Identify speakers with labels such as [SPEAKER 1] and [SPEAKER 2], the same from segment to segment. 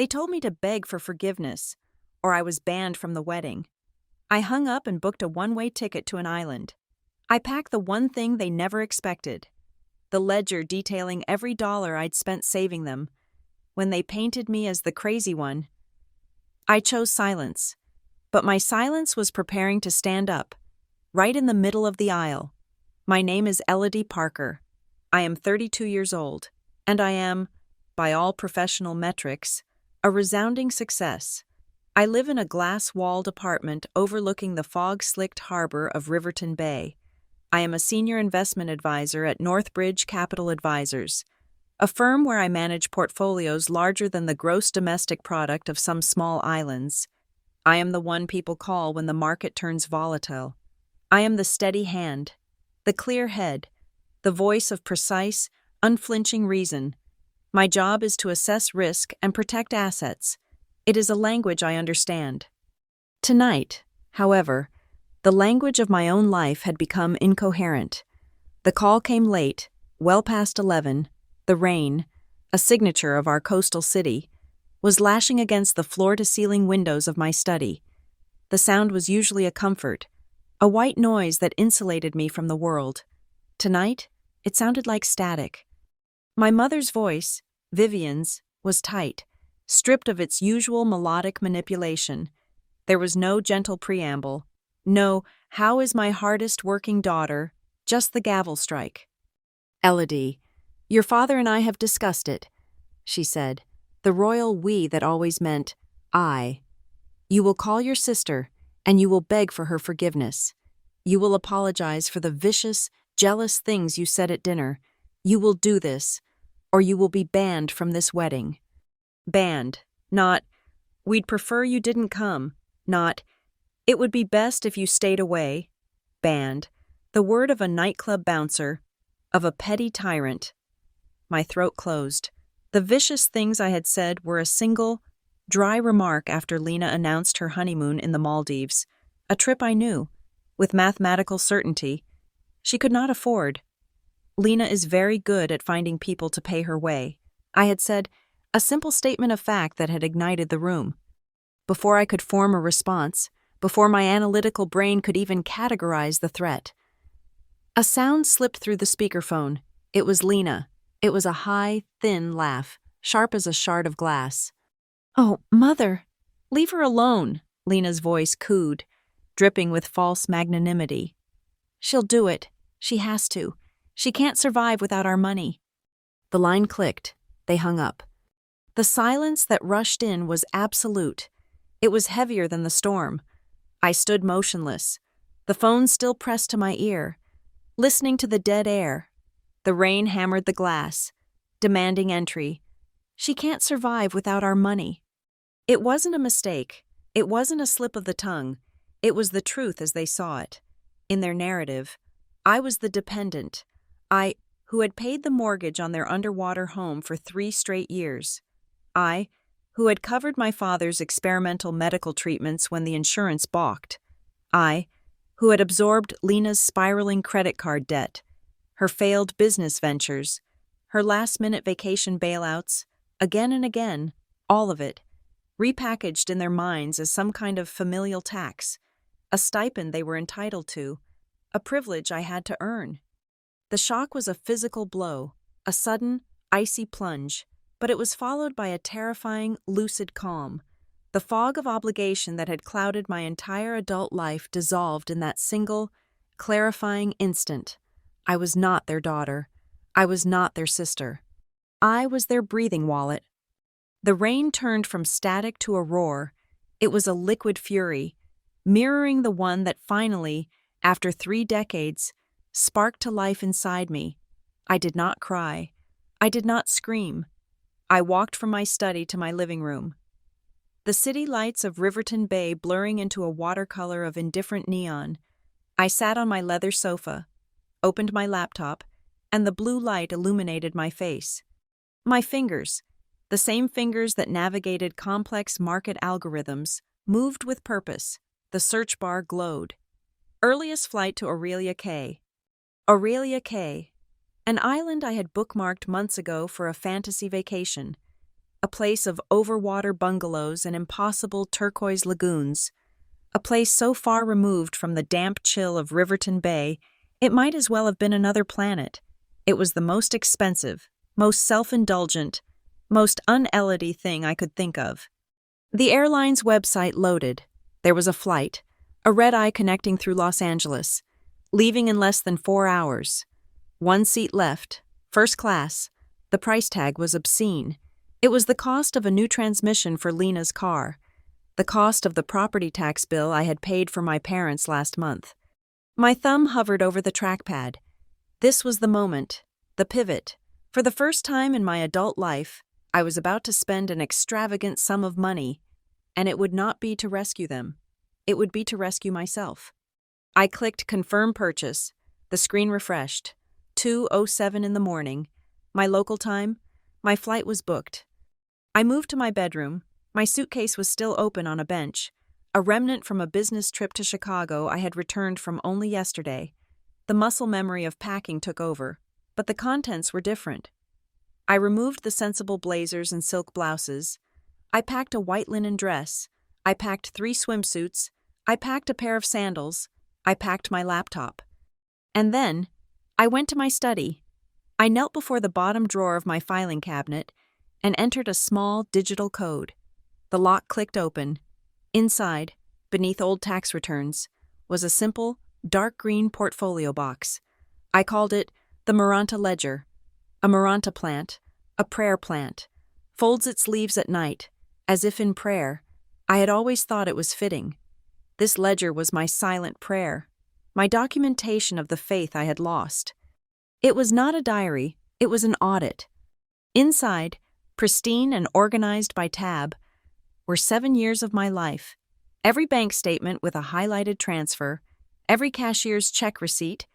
[SPEAKER 1] They told me to beg for forgiveness, or I was banned from the wedding. I hung up and booked a one-way ticket to an island. I packed the one thing they never expected, the ledger detailing every dollar I'd spent saving them. When they painted me as the crazy one, I chose silence. But my silence was preparing to stand up, right in the middle of the aisle. My name is Elodie Parker. I am 32 years old, and I am, by all professional metrics, a resounding success. I live in a glass-walled apartment overlooking the fog-slicked harbor of Riverton Bay. I am a senior investment advisor at Northbridge Capital Advisors, a firm where I manage portfolios larger than the gross domestic product of some small islands. I am the one people call when the market turns volatile. I am the steady hand, the clear head, the voice of precise, unflinching reason. My job is to assess risk and protect assets. It is a language I understand. Tonight, however, the language of my own life had become incoherent. The call came late, well past 11. The rain, a signature of our coastal city, was lashing against the floor-to-ceiling windows of my study. The sound was usually a comfort, a white noise that insulated me from the world. Tonight, it sounded like static. My mother's voice, Vivian's, was tight, stripped of its usual melodic manipulation. There was no gentle preamble. No, how is my hardest working daughter? Just the gavel strike. Elodie, your father and I have discussed it, she said, the royal we that always meant I. You will call your sister, and you will beg for her forgiveness. You will apologize for the vicious, jealous things you said at dinner. You will do this, or you will be banned from this wedding. Banned, not, we'd prefer you didn't come, not, it would be best if you stayed away. Banned, the word of a nightclub bouncer, of a petty tyrant. My throat closed. The vicious things I had said were a single, dry remark after Lena announced her honeymoon in the Maldives, a trip I knew, with mathematical certainty, she could not afford. Lena is very good at finding people to pay her way, I had said, a simple statement of fact that had ignited the room. Before I could form a response, before my analytical brain could even categorize the threat, a sound slipped through the speakerphone. It was Lena. It was a high, thin laugh, sharp as a shard of glass. "Oh, Mother, leave her alone," Lena's voice cooed, dripping with false magnanimity. "She'll do it. She has to. She can't survive without our money." The line clicked. They hung up. The silence that rushed in was absolute. It was heavier than the storm. I stood motionless, the phone still pressed to my ear, listening to the dead air. The rain hammered the glass, demanding entry. She can't survive without our money. It wasn't a mistake. It wasn't a slip of the tongue. It was the truth as they saw it. In their narrative, I was the dependent. I, who had paid the mortgage on their underwater home for 3 straight years. I, who had covered my father's experimental medical treatments when the insurance balked. I, who had absorbed Lena's spiraling credit card debt, her failed business ventures, her last-minute vacation bailouts, again and again, all of it, repackaged in their minds as some kind of familial tax, a stipend they were entitled to, a privilege I had to earn. The shock was a physical blow, a sudden, icy plunge, but it was followed by a terrifying, lucid calm. The fog of obligation that had clouded my entire adult life dissolved in that single, clarifying instant. I was not their daughter. I was not their sister. I was their breathing wallet. The rain turned from static to a roar. It was a liquid fury, mirroring the one that finally, after 3 decades, sparked to life inside me. I did not cry. I did not scream. I walked from my study to my living room. The city lights of Riverton Bay blurring into a watercolor of indifferent neon. I sat on my leather sofa, opened my laptop, and the blue light illuminated my face. My fingers, the same fingers that navigated complex market algorithms, moved with purpose. The search bar glowed. Earliest flight to Aurelia Cay. Aurelia Cay, an island I had bookmarked months ago for a fantasy vacation. a place of overwater bungalows and impossible turquoise lagoons, a place so far removed from the damp chill of Riverton Bay, it might as well have been another planet. It was the most expensive, most self-indulgent, most un-Elodie thing I could think of. The airline's website loaded. There was a flight, a red-eye connecting through Los Angeles, leaving in less than 4 hours. 1 seat left, first class. The price tag was obscene. It was the cost of a new transmission for Lena's car, the cost of the property tax bill I had paid for my parents last month. My thumb hovered over the trackpad. This was the moment, the pivot. For the first time in my adult life, I was about to spend an extravagant sum of money, and it would not be to rescue them. It would be to rescue myself. I clicked Confirm Purchase. The screen refreshed. 2:07 in the morning. My local time. My flight was booked. I moved to my bedroom. My suitcase was still open on a bench, a remnant from a business trip to Chicago I had returned from only yesterday. The muscle memory of packing took over, but the contents were different. I removed the sensible blazers and silk blouses. I packed a white linen dress. I packed 3 swimsuits. I packed a pair of sandals. I packed my laptop. And then, I went to my study. I knelt before the bottom drawer of my filing cabinet and entered a small digital code. The lock clicked open. Inside, beneath old tax returns, was a simple, dark green portfolio box. I called it the Maranta Ledger. A Maranta plant, a prayer plant, folds its leaves at night, as if in prayer. I had always thought it was fitting. This ledger was my silent prayer, my documentation of the faith I had lost. It was not a diary, it was an audit. Inside, pristine and organized by tab, were 7 years of my life. Every bank statement with a highlighted transfer, every cashier's check receipt,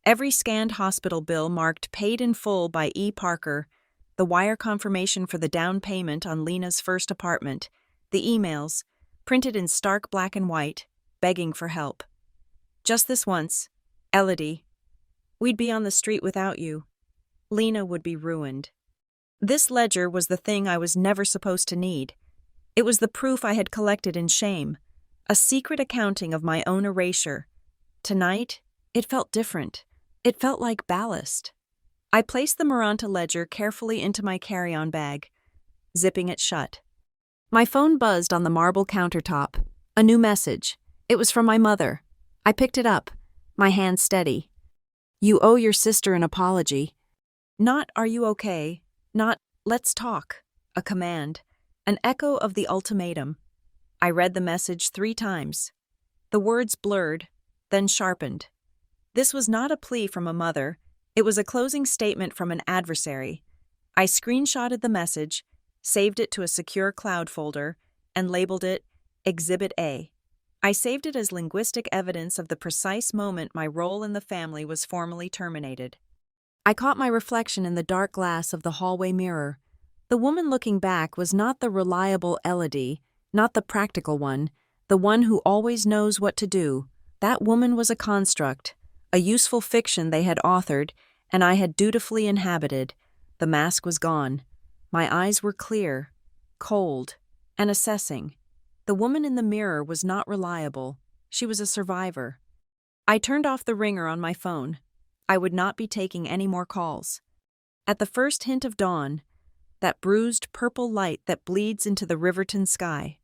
[SPEAKER 1] every scanned hospital bill marked paid in full by E. Parker, the wire confirmation for the down payment on Lena's first apartment, the emails, printed in stark black and white, begging for help. Just this once, Elodie. We'd be on the street without you. Lena would be ruined. This ledger was the thing I was never supposed to need. It was the proof I had collected in shame, a secret accounting of my own erasure. Tonight, it felt different. It felt like ballast. I placed the Maranta ledger carefully into my carry-on bag, zipping it shut. My phone buzzed on the marble countertop. A new message. It was from my mother. I picked it up, my hand steady. You owe your sister an apology. Not, are you okay? Not, let's talk. A command. An echo of the ultimatum. I read the message 3 times. The words blurred, then sharpened. This was not a plea from a mother. It was a closing statement from an adversary. I screenshotted the message, saved it to a secure cloud folder, and labeled it Exhibit A. I saved it as linguistic evidence of the precise moment my role in the family was formally terminated. I caught my reflection in the dark glass of the hallway mirror. The woman looking back was not the reliable Elodie, not the practical one, the one who always knows what to do. That woman was a construct, a useful fiction they had authored, and I had dutifully inhabited. The mask was gone. My eyes were clear, cold, and assessing. The woman in the mirror was not reliable. She was a survivor. I turned off the ringer on my phone. I would not be taking any more calls. At the first hint of dawn, that bruised purple light that bleeds into the Riverton sky,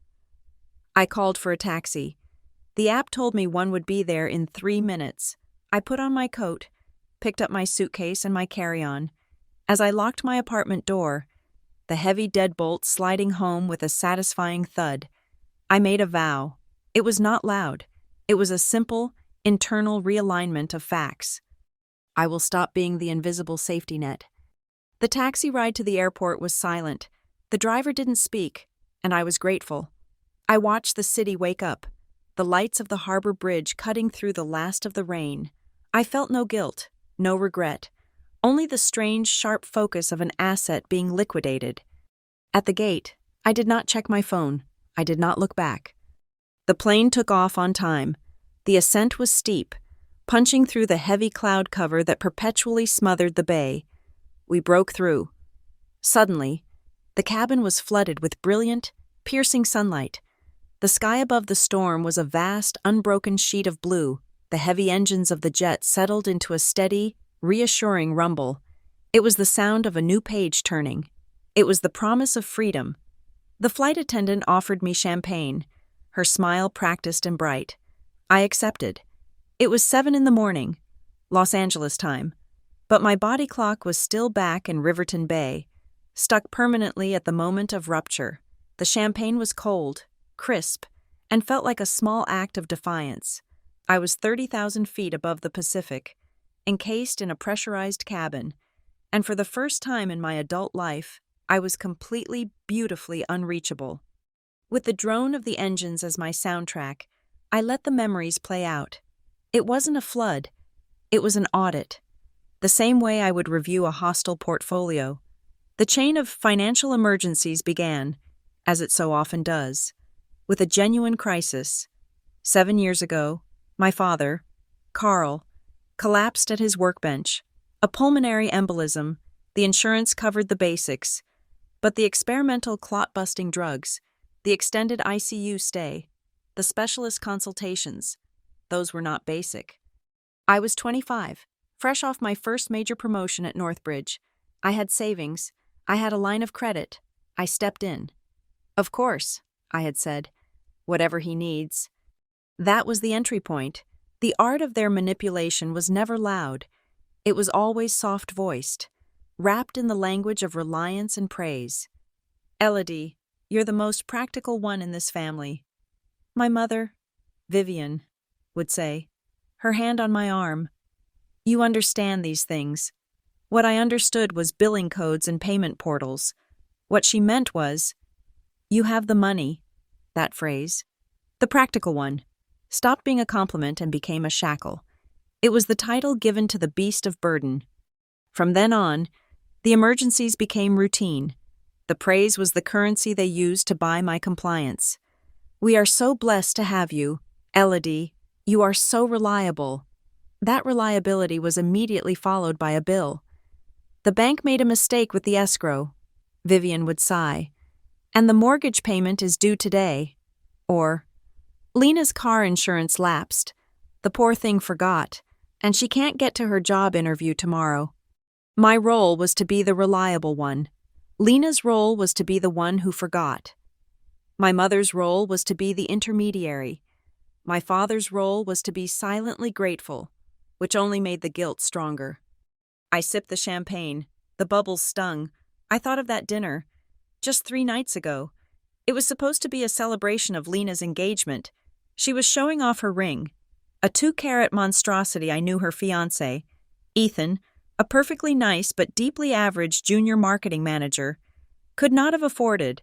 [SPEAKER 1] I called for a taxi. The app told me one would be there in 3 minutes. I put on my coat, picked up my suitcase and my carry-on. As I locked my apartment door, the heavy deadbolt sliding home with a satisfying thud, I made a vow. It was not loud. It was a simple, internal realignment of facts. I will stop being the invisible safety net. The taxi ride to the airport was silent. The driver didn't speak, and I was grateful. I watched the city wake up, the lights of the harbor bridge cutting through the last of the rain. I felt no guilt, no regret, only the strange, sharp focus of an asset being liquidated. At the gate, I did not check my phone. I did not look back. The plane took off on time. The ascent was steep, punching through the heavy cloud cover that perpetually smothered the bay. We broke through. Suddenly, The cabin was flooded with brilliant, piercing sunlight. The sky above the storm was a vast, unbroken sheet of blue. The heavy engines of the jet settled into a steady, reassuring rumble. It was the sound of a new page turning. It was the promise of freedom. The flight attendant offered me champagne, her smile practiced and bright. I accepted. It was 7 a.m, Los Angeles time, but my body clock was still back in Riverton Bay, stuck permanently at the moment of rupture. The champagne was cold, crisp, and felt like a small act of defiance. I was 30,000 feet above the Pacific, encased in a pressurized cabin, and for the first time in my adult life, I was completely, beautifully unreachable. With the drone of the engines as my soundtrack, I let the memories play out. It wasn't a flood. It was an audit. The same way I would review a hostile portfolio. The chain of financial emergencies began, as it so often does, with a genuine crisis. 7 years ago, my father, Carl, collapsed at his workbench. A pulmonary embolism. The insurance covered the basics, but the experimental clot-busting drugs, the extended ICU stay, the specialist consultations, those were not basic. I was 25, fresh off my first major promotion at Northbridge. I had savings. I had a line of credit. I stepped in. Of course, I had said, whatever he needs. That was the entry point. The art of their manipulation was never loud. It was always soft-voiced, wrapped in the language of reliance and praise. Elodie, you're the most practical one in this family. My mother, Vivian, would say, her hand on my arm. You understand these things. What I understood was billing codes and payment portals. What she meant was, you have the money, that phrase. The practical one, stopped being a compliment and became a shackle. It was the title given to the beast of burden. From then on, the emergencies became routine. The praise was the currency they used to buy my compliance. We are so blessed to have you, Elodie. You are so reliable. That reliability was immediately followed by a bill. The bank made a mistake with the escrow, Vivian would sigh, and the mortgage payment is due today. Or, Lena's car insurance lapsed. The poor thing forgot, and she can't get to her job interview tomorrow. My role was to be the reliable one. Lena's role was to be the one who forgot. My mother's role was to be the intermediary. My father's role was to be silently grateful, which only made the guilt stronger. I sipped the champagne. The bubbles stung. I thought of that dinner, just 3 nights ago. It was supposed to be a celebration of Lena's engagement. She was showing off her ring. A 2-carat monstrosity I knew her fiancé, Ethan, a perfectly nice but deeply average junior marketing manager, could not have afforded.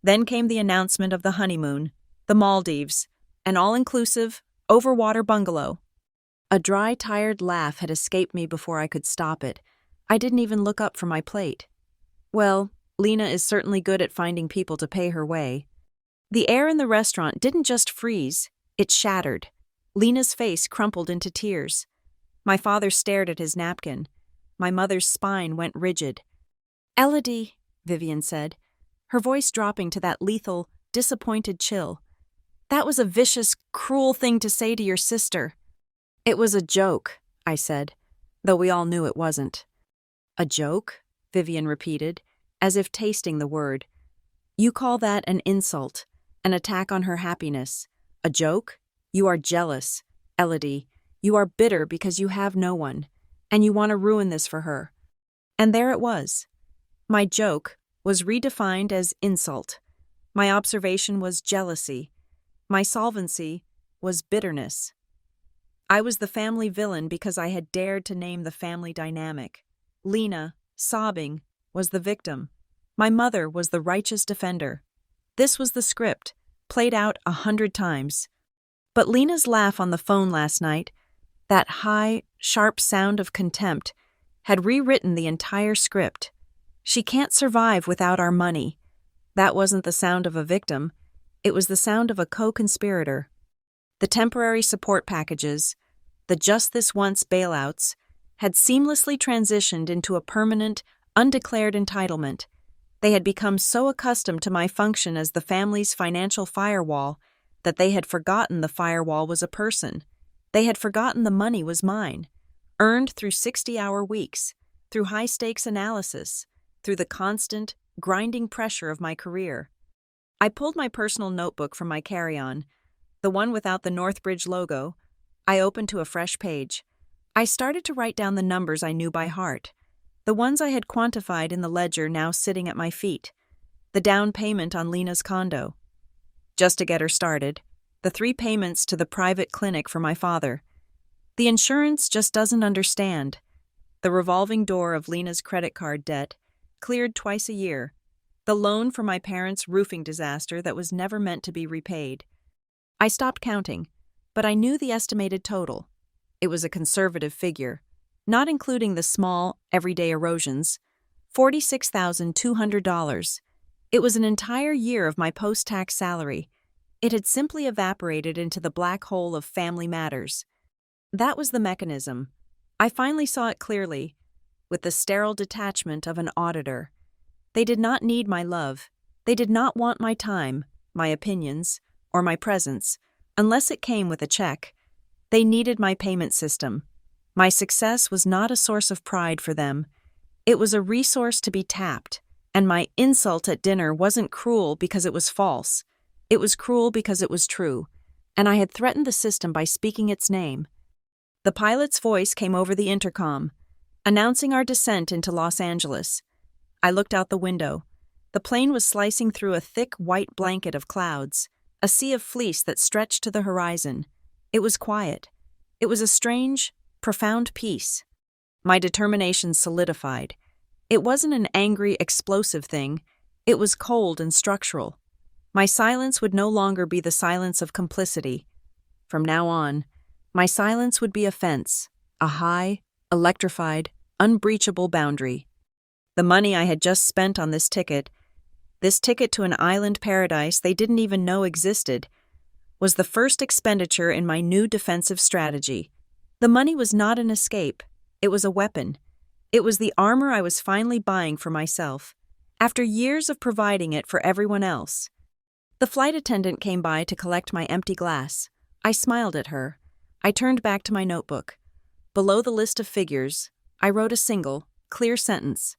[SPEAKER 1] Then came the announcement of the honeymoon, the Maldives, an all-inclusive, overwater bungalow. A dry, tired laugh had escaped me before I could stop it. I didn't even look up from my plate. Well, Lena is certainly good at finding people to pay her way. The air in the restaurant didn't just freeze, it shattered. Lena's face crumpled into tears. My father stared at his napkin. My mother's spine went rigid. Elodie, Vivian said, her voice dropping to that lethal, disappointed chill. That was a vicious, cruel thing to say to your sister. It was a joke, I said, though we all knew it wasn't. A joke? Vivian repeated, as if tasting the word. You call that an insult, an attack on her happiness. A joke? You are jealous, Elodie. You are bitter because you have no one, and you want to ruin this for her. And there it was. My joke was redefined as insult. My observation was jealousy. My solvency was bitterness. I was the family villain because I had dared to name the family dynamic. Lena, sobbing, was the victim. My mother was the righteous defender. This was the script, played out 100 times. But Lena's laugh on the phone last night, that high, sharp sound of contempt, had rewritten the entire script. She can't survive without our money. That wasn't the sound of a victim. It was the sound of a co-conspirator. The temporary support packages, the just this once bailouts, had seamlessly transitioned into a permanent, undeclared entitlement. They had become so accustomed to my function as the family's financial firewall that they had forgotten the firewall was a person. They had forgotten the money was mine, earned through 60-hour weeks, through high-stakes analysis, through the constant, grinding pressure of my career. I pulled my personal notebook from my carry-on, the one without the Northbridge logo. I opened to a fresh page. I started to write down the numbers I knew by heart, the ones I had quantified in the ledger now sitting at my feet, the down payment on Lena's condo. Just to get her started, the 3 payments to the private clinic for my father. The insurance just doesn't understand. The revolving door of Lena's credit card debt, cleared twice a year. The loan for my parents' roofing disaster that was never meant to be repaid. I stopped counting, but I knew the estimated total. It was a conservative figure, not including the small, everyday erosions, $46,200. It was an entire year of my post-tax salary. It had simply evaporated into the black hole of family matters. That was the mechanism. I finally saw it clearly, with the sterile detachment of an auditor. They did not need my love. They did not want my time, my opinions, or my presence, unless it came with a check. They needed my payment system. My success was not a source of pride for them. It was a resource to be tapped, and my insult at dinner wasn't cruel because it was false. It was cruel because it was true, and I had threatened the system by speaking its name. The pilot's voice came over the intercom, announcing our descent into Los Angeles. I looked out the window. The plane was slicing through a thick white blanket of clouds, a sea of fleece that stretched to the horizon. It was quiet. It was a strange, profound peace. My determination solidified. It wasn't an angry, explosive thing. It was cold and structural. My silence would no longer be the silence of complicity. From now on, my silence would be a fence, a high, electrified, unbreachable boundary. The money I had just spent on this ticket to an island paradise they didn't even know existed, was the first expenditure in my new defensive strategy. The money was not an escape. It was a weapon. It was the armor I was finally buying for myself, after years of providing it for everyone else. The flight attendant came by to collect my empty glass. I smiled at her. I turned back to my notebook. Below the list of figures, I wrote a single, clear sentence.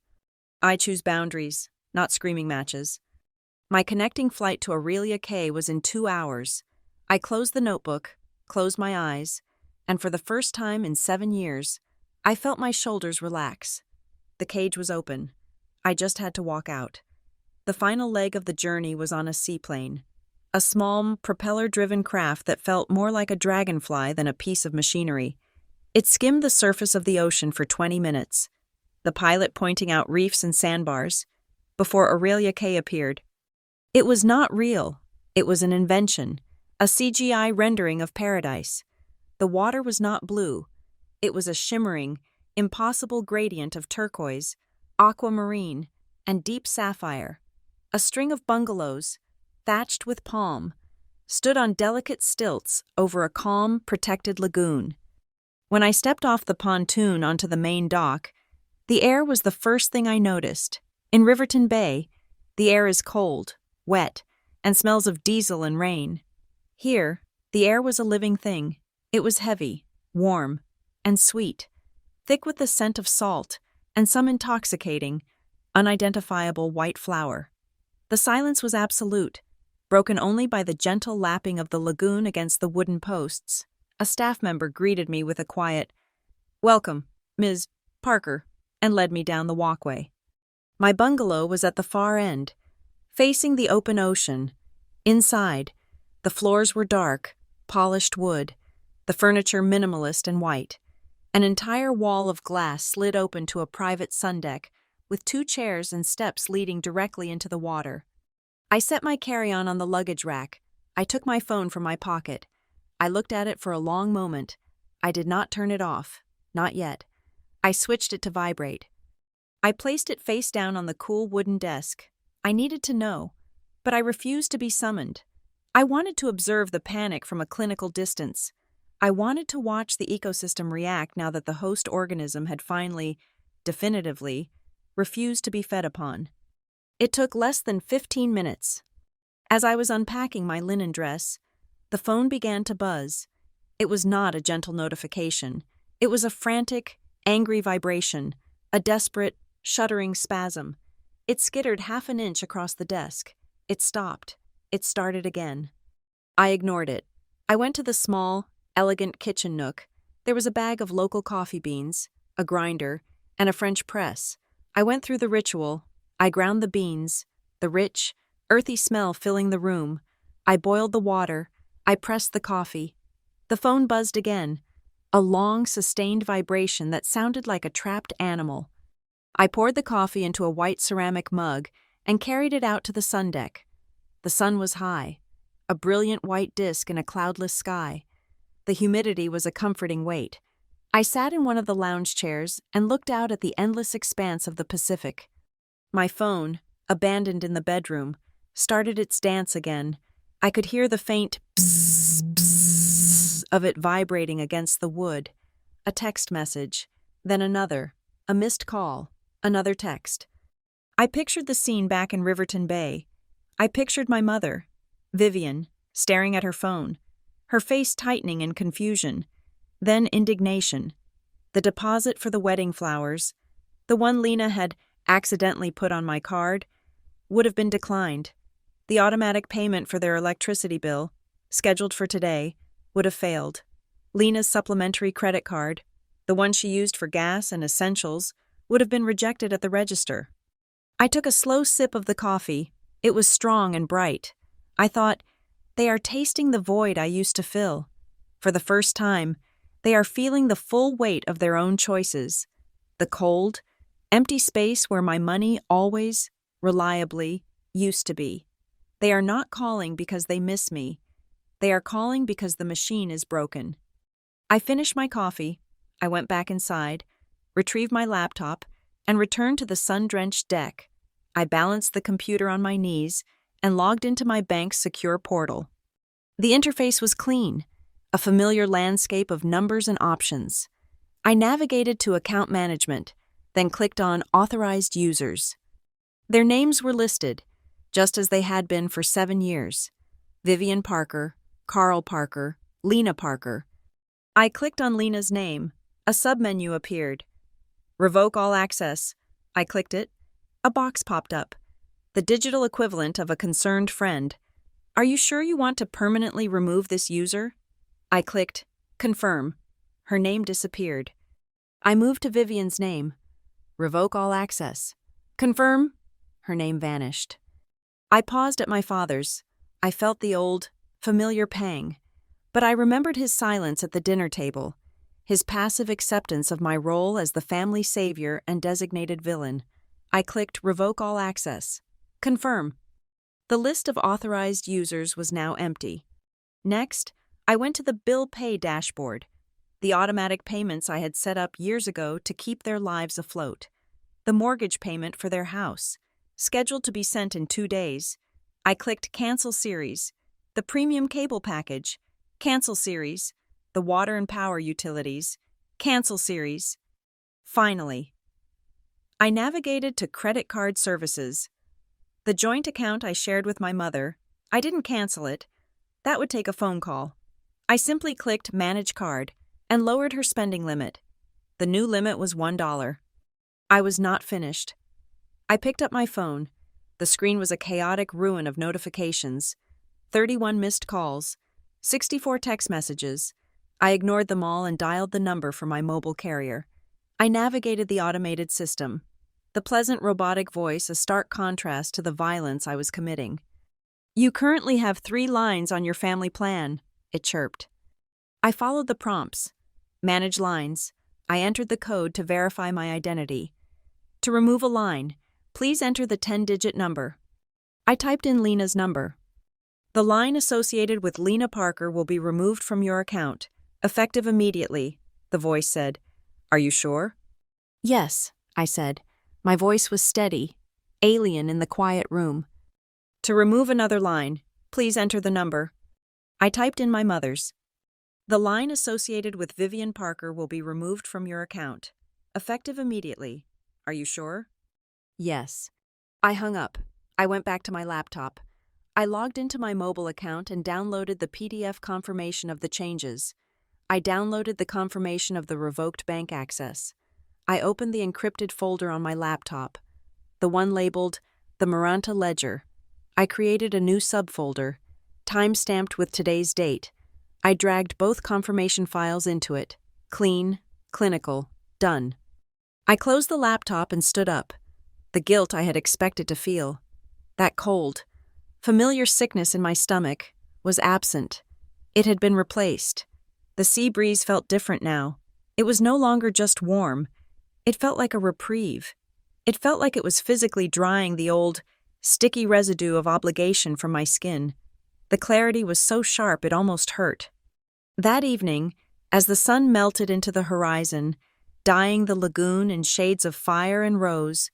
[SPEAKER 1] I choose boundaries, not screaming matches. My connecting flight to Aurelia K was in 2 hours. I closed the notebook, closed my eyes, and for the first time in 7 years, I felt my shoulders relax. The cage was open. I just had to walk out. The final leg of the journey was on a seaplane, a small, propeller-driven craft that felt more like a dragonfly than a piece of machinery. It skimmed the surface of the ocean for 20 minutes, the pilot pointing out reefs and sandbars, before Aurelia K appeared. It was not real. It was an invention, a CGI rendering of paradise. The water was not blue. It was a shimmering, impossible gradient of turquoise, aquamarine, and deep sapphire. A string of bungalows, thatched with palm, stood on delicate stilts over a calm, protected lagoon. When I stepped off the pontoon onto the main dock, the air was the first thing I noticed. In Riverton Bay, the air is cold, wet, and smells of diesel and rain. Here, the air was a living thing. It was heavy, warm, and sweet, thick with the scent of salt and some intoxicating, unidentifiable white flour. The silence was absolute, broken only by the gentle lapping of the lagoon against the wooden posts. A staff member greeted me with a quiet, "Welcome, Ms. Parker," and led me down the walkway. My bungalow was at the far end, facing the open ocean. Inside, the floors were dark, polished wood, the furniture minimalist and white. An entire wall of glass slid open to a private sundeck, with 2 chairs and steps leading directly into the water. I set my carry-on on the luggage rack. I took my phone from my pocket. I looked at it for a long moment. I did not turn it off. Not yet. I switched it to vibrate. I placed it face down on the cool wooden desk. I needed to know, but I refused to be summoned. I wanted to observe the panic from a clinical distance. I wanted to watch the ecosystem react now that the host organism had finally, definitively, refused to be fed upon. It took less than 15 minutes. As I was unpacking my linen dress, the phone began to buzz. It was not a gentle notification. It was a frantic, angry vibration, a desperate, shuddering spasm. It skittered half an inch across the desk. It stopped. It started again. I ignored it. I went to the small, elegant kitchen nook. There was a bag of local coffee beans, a grinder, and a French press. I went through the ritual. I ground the beans, the rich, earthy smell filling the room. I boiled the water. I pressed the coffee. The phone buzzed again, a long, sustained vibration that sounded like a trapped animal. I poured the coffee into a white ceramic mug and carried it out to the sun deck. The sun was high, a brilliant white disk in a cloudless sky. The humidity was a comforting weight. I sat in one of the lounge chairs and looked out at the endless expanse of the Pacific. My phone, abandoned in the bedroom, started its dance again. I could hear the faint bzzz, bzzz of it vibrating against the wood. A text message, then another, a missed call, another text. I pictured the scene back in Riverton Bay. I pictured my mother, Vivian, staring at her phone, her face tightening in confusion, then indignation. The deposit for the wedding flowers, the one Lena had accidentally put on my card, would have been declined. The automatic payment for their electricity bill, scheduled for today, would have failed. Lena's supplementary credit card, the one she used for gas and essentials, would have been rejected at the register. I took a slow sip of the coffee. It was strong and bright. I thought, they are tasting the void I used to fill. For the first time, they are feeling the full weight of their own choices. The cold, empty space where my money always, reliably, used to be. They are not calling because they miss me. They are calling because the machine is broken. I finished my coffee. I went back inside, retrieved my laptop, and returned to the sun-drenched deck. I balanced the computer on my knees and logged into my bank's secure portal. The interface was clean, a familiar landscape of numbers and options. I navigated to account management, then clicked on Authorized Users. Their names were listed, just as they had been for 7 years. Vivian Parker, Carl Parker, Lena Parker. I clicked on Lena's name. A submenu appeared. Revoke all access. I clicked it. A box popped up. The digital equivalent of a concerned friend. Are you sure you want to permanently remove this user? I clicked Confirm. Her name disappeared. I moved to Vivian's name. Revoke all access. Confirm. Her name vanished. I paused at my father's. I felt the old, familiar pang. But I remembered his silence at the dinner table, his passive acceptance of my role as the family savior and designated villain. I clicked Revoke all access. Confirm. The list of authorized users was now empty. Next, I went to the bill pay dashboard, the automatic payments I had set up years ago to keep their lives afloat. The mortgage payment for their house, scheduled to be sent in 2 days. I clicked Cancel Series, the premium cable package, Cancel Series, the water and power utilities, Cancel Series. Finally, I navigated to credit card services. The joint account I shared with my mother, I didn't cancel it. That would take a phone call. I simply clicked Manage Card and lowered her spending limit. The new limit was $1. I was not finished. I picked up my phone. The screen was a chaotic ruin of notifications. 31 missed calls, 64 text messages. I ignored them all and dialed the number for my mobile carrier. I navigated the automated system. The pleasant robotic voice a stark contrast to the violence I was committing. You currently have 3 lines on your family plan, it chirped. I followed the prompts. Manage lines. I entered the code to verify my identity. To remove a line, please enter the 10-digit number. I typed in Lena's number. The line associated with Lena Parker will be removed from your account, effective immediately, the voice said. Are you sure? Yes, I said. My voice was steady, alien in the quiet room. To remove another line, please enter the number. I typed in my mother's. The line associated with Vivian Parker will be removed from your account, effective immediately. Are you sure? Yes. I hung up. I went back to my laptop. I logged into my mobile account and downloaded the PDF confirmation of the changes. I downloaded the confirmation of the revoked bank access. I opened the encrypted folder on my laptop, the one labeled the Maranta Ledger. I created a new subfolder, time-stamped with today's date. I dragged both confirmation files into it. Clean, clinical, done. I closed the laptop and stood up. The guilt I had expected to feel, that cold, familiar sickness in my stomach, was absent. It had been replaced. The sea breeze felt different now. It was no longer just warm. It felt like a reprieve. It felt like it was physically drying the old, sticky residue of obligation from my skin. The clarity was so sharp it almost hurt. That evening, as the sun melted into the horizon, dyeing the lagoon in shades of fire and rose,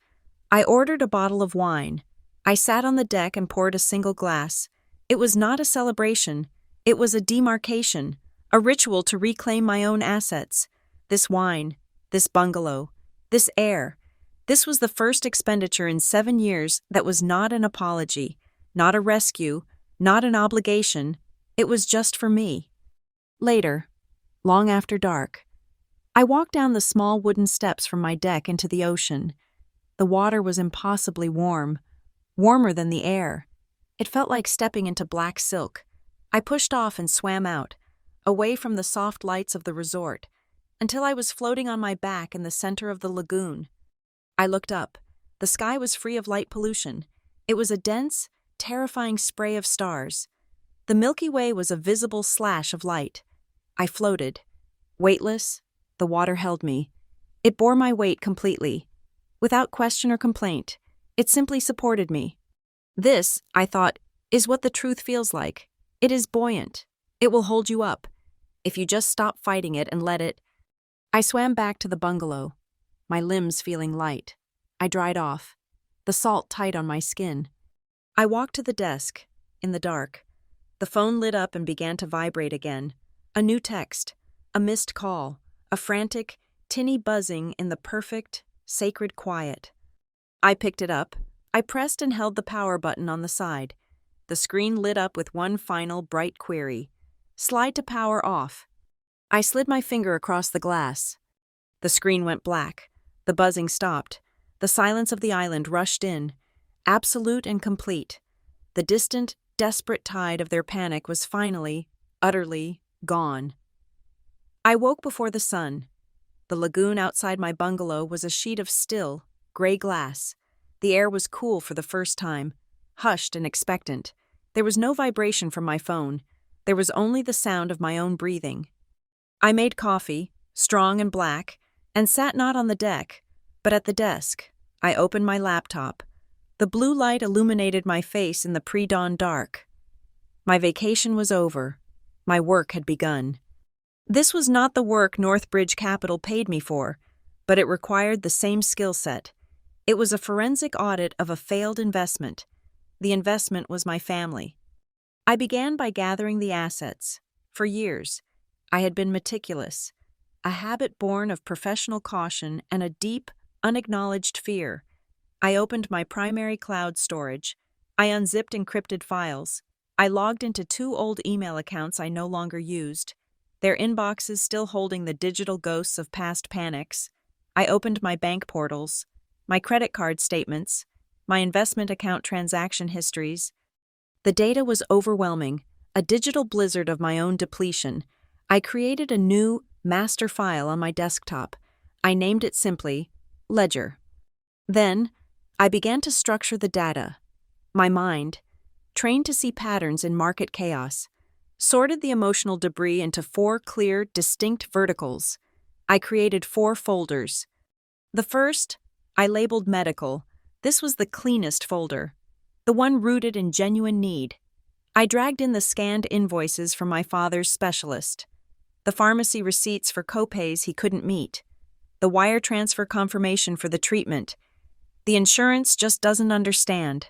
[SPEAKER 1] I ordered a bottle of wine. I sat on the deck and poured a single glass. It was not a celebration. It was a demarcation, a ritual to reclaim my own assets. This wine, this bungalow, this air. This was the first expenditure in 7 years that was not an apology, not a rescue, not an obligation. It was just for me. Later, long after dark, I walked down the small wooden steps from my deck into the ocean. The water was impossibly warm, warmer than the air. It felt like stepping into black silk. I pushed off and swam out, away from the soft lights of the resort, until I was floating on my back in the center of the lagoon. I looked up. The sky was free of light pollution. It was a dense, terrifying spray of stars. The Milky Way was a visible slash of light. I floated. Weightless, the water held me. It bore my weight completely. Without question or complaint, it simply supported me. This, I thought, is what the truth feels like. It is buoyant. It will hold you up, if you just stop fighting it and let it. I swam back to the bungalow, my limbs feeling light. I dried off, the salt tight on my skin. I walked to the desk, in the dark. The phone lit up and began to vibrate again. A new text, a missed call, a frantic, tinny buzzing in the perfect, sacred quiet. I picked it up. I pressed and held the power button on the side. The screen lit up with one final bright query. Slide to power off. I slid my finger across the glass. The screen went black. The buzzing stopped. The silence of the island rushed in, absolute and complete. The distant, desperate tide of their panic was finally, utterly, gone. I woke before the sun. The lagoon outside my bungalow was a sheet of still, gray glass. The air was cool for the first time, hushed and expectant. There was no vibration from my phone. There was only the sound of my own breathing. I made coffee, strong and black, and sat not on the deck, but at the desk. I opened my laptop. The blue light illuminated my face in the pre-dawn dark. My vacation was over. My work had begun. This was not the work Northbridge Capital paid me for, but it required the same skill set. It was a forensic audit of a failed investment. The investment was my family. I began by gathering the assets. For years, I had been meticulous, a habit born of professional caution and a deep, unacknowledged fear. I opened my primary cloud storage. I unzipped encrypted files. I logged into 2 old email accounts I no longer used, their inboxes still holding the digital ghosts of past panics. I opened my bank portals, my credit card statements, my investment account transaction histories. The data was overwhelming, a digital blizzard of my own depletion. I created a new master file on my desktop. I named it simply Ledger. Then, I began to structure the data. My mind, trained to see patterns in market chaos, sorted the emotional debris into 4 clear, distinct verticals. I created 4 folders. The first, I labeled medical. This was the cleanest folder, the one rooted in genuine need. I dragged in the scanned invoices from my father's specialist, the pharmacy receipts for copays he couldn't meet, the wire transfer confirmation for the treatment. The insurance just doesn't understand.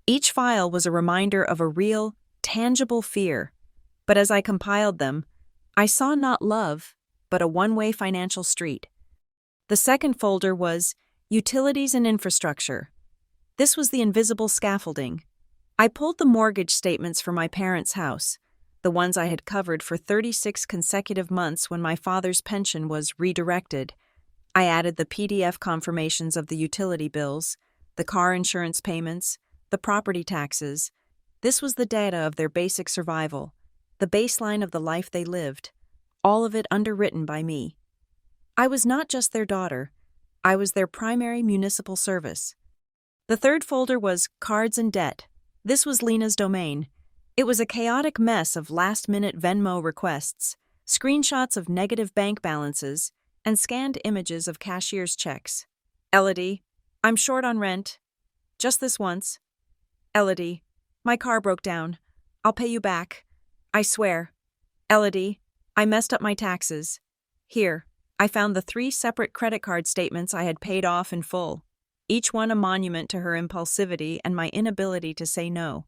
[SPEAKER 1] Each file was a reminder of a real, tangible fear, but as I compiled them, I saw not love, but a one-way financial street. The second folder was utilities and infrastructure. This was the invisible scaffolding. I pulled the mortgage statements for my parents' house, the ones I had covered for 36 consecutive months when my father's pension was redirected. I added the PDF confirmations of the utility bills, the car insurance payments, the property taxes. This was the data of their basic survival, the baseline of the life they lived, all of it underwritten by me. I was not just their daughter, I was their primary municipal service. The third folder was Cards and Debt. This was Lena's domain. It was a chaotic mess of last-minute Venmo requests, screenshots of negative bank balances, and scanned images of cashier's checks. Elodie, I'm short on rent. Just this once. Elodie, my car broke down. I'll pay you back. I swear. Elodie, I messed up my taxes. Here, I found the 3 separate credit card statements I had paid off in full, each one a monument to her impulsivity and my inability to say no.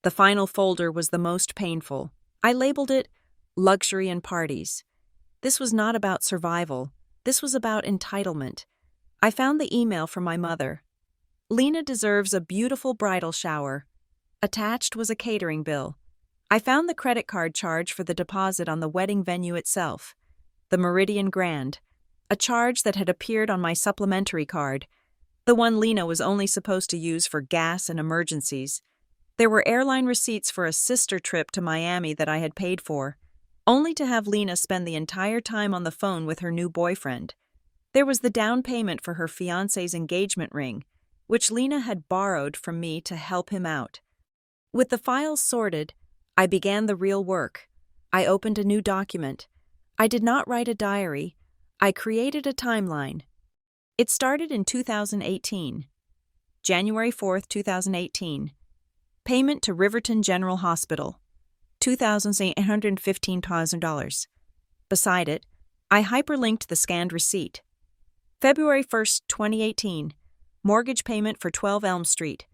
[SPEAKER 1] The final folder was the most painful. I labeled it Luxury and Parties. This was not about survival. This was about entitlement. I found the email from my mother. Lena deserves a beautiful bridal shower. Attached was a catering bill. I found the credit card charge for the deposit on the wedding venue itself, the Meridian Grand, a charge that had appeared on my supplementary card, the one Lena was only supposed to use for gas and emergencies. There were airline receipts for a sister trip to Miami that I had paid for, only to have Lena spend the entire time on the phone with her new boyfriend. There was the down payment for her fiancé's engagement ring, which Lena had borrowed from me to help him out. With the files sorted, I began the real work. I opened a new document. I did not write a diary. I created a timeline. It started in 2018. January 4th, 2018. Payment to Riverton General Hospital, $2,815,000. Beside it, I hyperlinked the scanned receipt. February 1st, 2018. Mortgage payment for 12 Elm Street,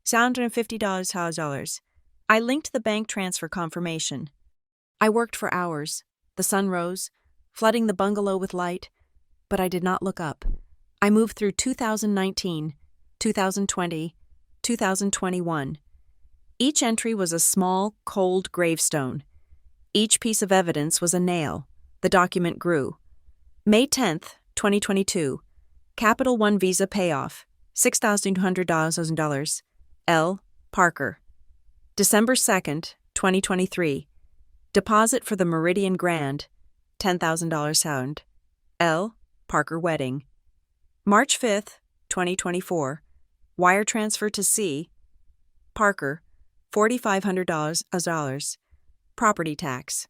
[SPEAKER 1] $750,000. I linked the bank transfer confirmation. I worked for hours. The sun rose, flooding the bungalow with light, but I did not look up. I moved through 2019, 2020, 2021. Each entry was a small, cold gravestone. Each piece of evidence was a nail. The document grew. May 10th, 2022. Capital One Visa payoff, $6,200. L. Parker. December 2nd, 2023. Deposit for the Meridian Grand, $10,000 sound. L. Parker Wedding. March 5th, 2024. Wire transfer to C. Parker, $4,500. Property tax.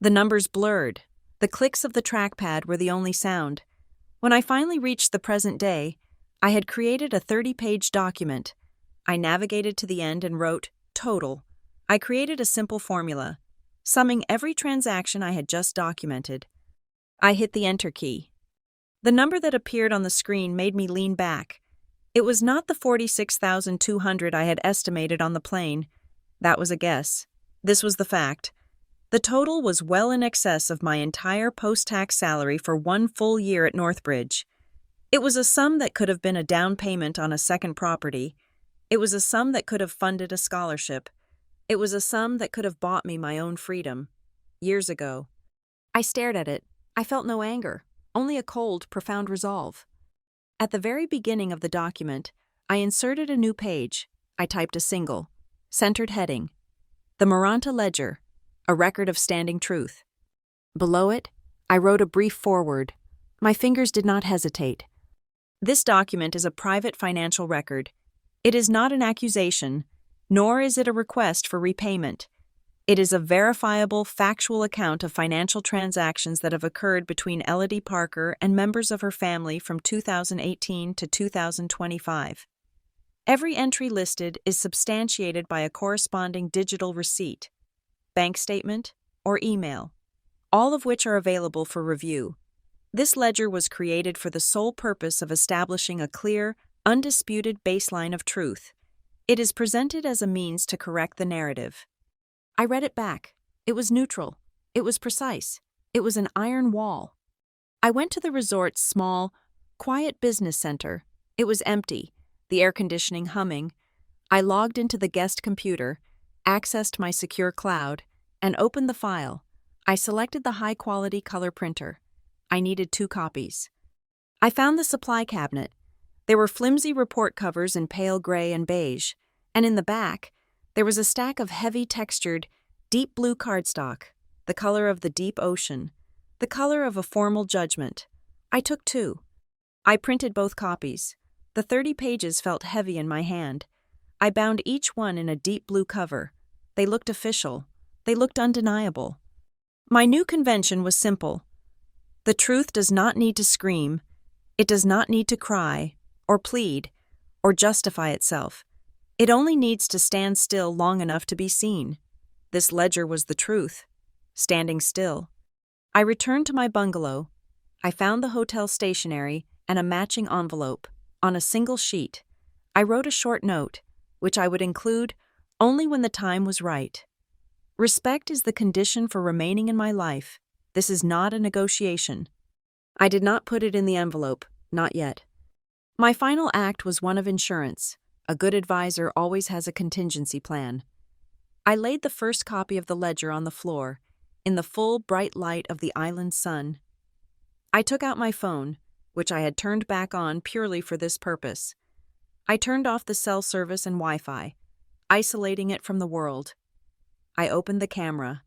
[SPEAKER 1] The numbers blurred. The clicks of the trackpad were the only sound. When I finally reached the present day, I had created a 30-page document. I navigated to the end and wrote, total. I created a simple formula, summing every transaction I had just documented. I hit the enter key. The number that appeared on the screen made me lean back. It was not the $46,200 I had estimated on the plane. That was a guess. This was the fact. The total was well in excess of my entire post-tax salary for one full year at Northbridge. It was a sum that could have been a down payment on a second property. It was a sum that could have funded a scholarship. It was a sum that could have bought me my own freedom. Years ago. I stared at it. I felt no anger, only a cold, profound resolve. At the very beginning of the document, I inserted a new page. I typed a single, centered heading. The Maranta Ledger, a record of standing truth. Below it, I wrote a brief foreword. My fingers did not hesitate. This document is a private financial record. It is not an accusation, nor is it a request for repayment. It is a verifiable, factual account of financial transactions that have occurred between Elodie Parker and members of her family from 2018 to 2025. Every entry listed is substantiated by a corresponding digital receipt, bank statement, or email, all of which are available for review. This ledger was created for the sole purpose of establishing a clear, undisputed baseline of truth. It is presented as a means to correct the narrative. I read it back. It was neutral. It was precise. It was an iron wall. I went to the resort's small, quiet business center. It was empty. the air conditioning humming. I logged into the guest computer, accessed my secure cloud, and opened the file. I selected the high-quality color printer. I needed 2 copies. I found the supply cabinet. There were flimsy report covers in pale gray and beige, and in the back, there was a stack of heavy textured, deep blue cardstock, the color of the deep ocean, the color of a formal judgment. I took 2. I printed both copies. The 30 pages felt heavy in my hand. I bound each one in a deep blue cover. They looked official. They looked undeniable. My new convention was simple. The truth does not need to scream. It does not need to cry, or plead, or justify itself. It only needs to stand still long enough to be seen. This ledger was the truth, standing still. I returned to my bungalow. I found the hotel stationery and a matching envelope on a single sheet. I wrote a short note, which I would include only when the time was right. Respect is the condition for remaining in my life. This is not a negotiation. I did not put it in the envelope, not yet. My final act was one of insurance. A good advisor always has a contingency plan. I laid the first copy of the ledger on the floor, in the full bright light of the island sun. I took out my phone, which I had turned back on purely for this purpose. I turned off the cell service and Wi-Fi, isolating it from the world. I opened the camera.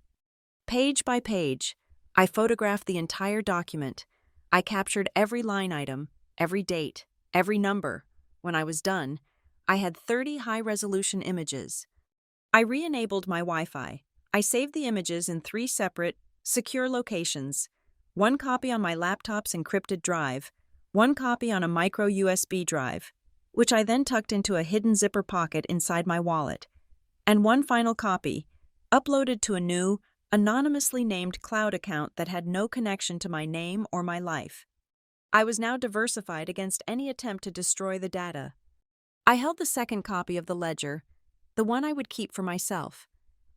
[SPEAKER 1] Page by page, I photographed the entire document. I captured every line item, every date, every number. When I was done, I had 30 high-resolution images. I re-enabled my Wi-Fi. I saved the images in 3 separate, secure locations. 1 copy on my laptop's encrypted drive, 1 copy on a micro USB drive, which I then tucked into a hidden zipper pocket inside my wallet, and 1 final copy, uploaded to a new, anonymously named cloud account that had no connection to my name or my life. I was now diversified against any attempt to destroy the data. I held the second copy of the ledger, the one I would keep for myself.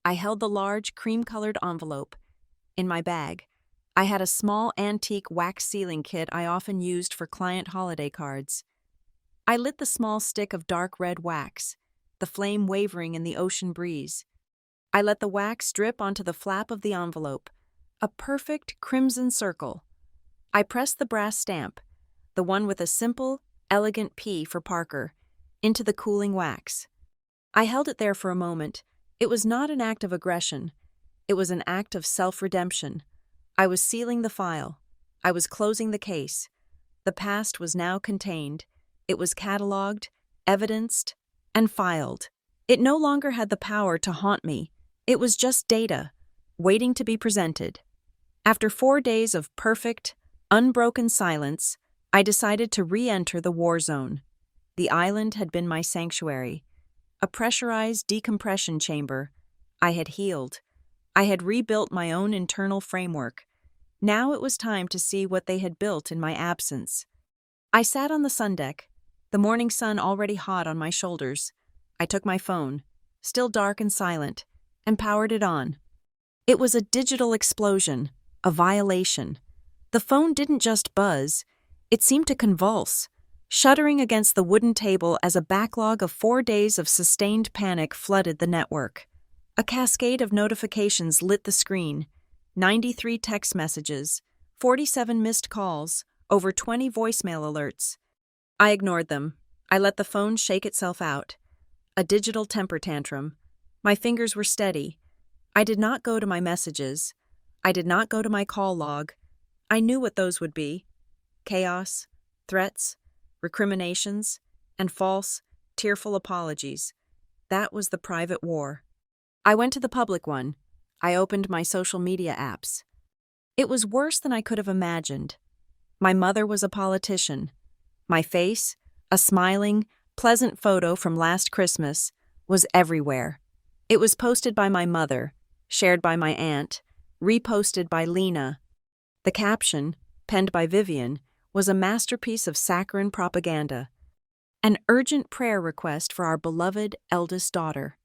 [SPEAKER 1] I held the large, cream-colored envelope. In my bag, I had a small antique wax sealing kit I often used for client holiday cards. I lit the small stick of dark red wax, the flame wavering in the ocean breeze. I let the wax drip onto the flap of the envelope, a perfect crimson circle. I pressed the brass stamp, the one with a simple, elegant P for Parker, into the cooling wax. I held it there for a moment. It was not an act of aggression. It was an act of self-redemption. I was sealing the file. I was closing the case. The past was now contained. It was cataloged, evidenced, and filed. It no longer had the power to haunt me. It was just data, waiting to be presented. After 4 days of perfect, unbroken silence, I decided to re-enter the war zone. The island had been my sanctuary, a pressurized decompression chamber. I had healed. I had rebuilt my own internal framework. Now it was time to see what they had built in my absence. I sat on the sun deck, the morning sun already hot on my shoulders. I took my phone, still dark and silent, and powered it on. It was a digital explosion, a violation. The phone didn't just buzz, it seemed to convulse, shuddering against the wooden table as a backlog of 4 days of sustained panic flooded the network. A cascade of notifications lit the screen. 93 text messages, 47 missed calls, over 20 voicemail alerts. I ignored them. I let the phone shake itself out. A digital temper tantrum. My fingers were steady. I did not go to my messages. I did not go to my call log. I knew what those would be. Chaos, threats, recriminations, and false, tearful apologies. That was the private war. I went to the public one. I opened my social media apps. It was worse than I could have imagined. My mother was a politician. My face, a smiling, pleasant photo from last Christmas, was everywhere. It was posted by my mother, shared by my aunt, reposted by Lena. The caption, penned by Vivian, was a masterpiece of saccharine propaganda. An urgent prayer request for our beloved eldest daughter,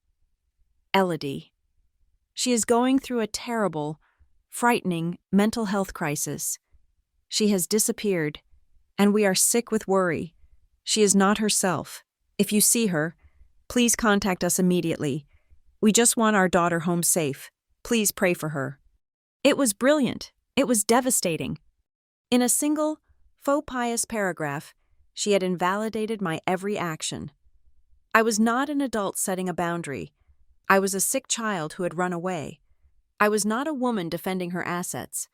[SPEAKER 1] Elodie. She is going through a terrible, frightening mental health crisis. She has disappeared, and we are sick with worry. She is not herself. If you see her, please contact us immediately. We just want our daughter home safe. Please pray for her." It was brilliant. It was devastating. In a single, faux pious paragraph, she had invalidated my every action. I was not an adult setting a boundary. I was a sick child who had run away. I was not a woman defending her assets.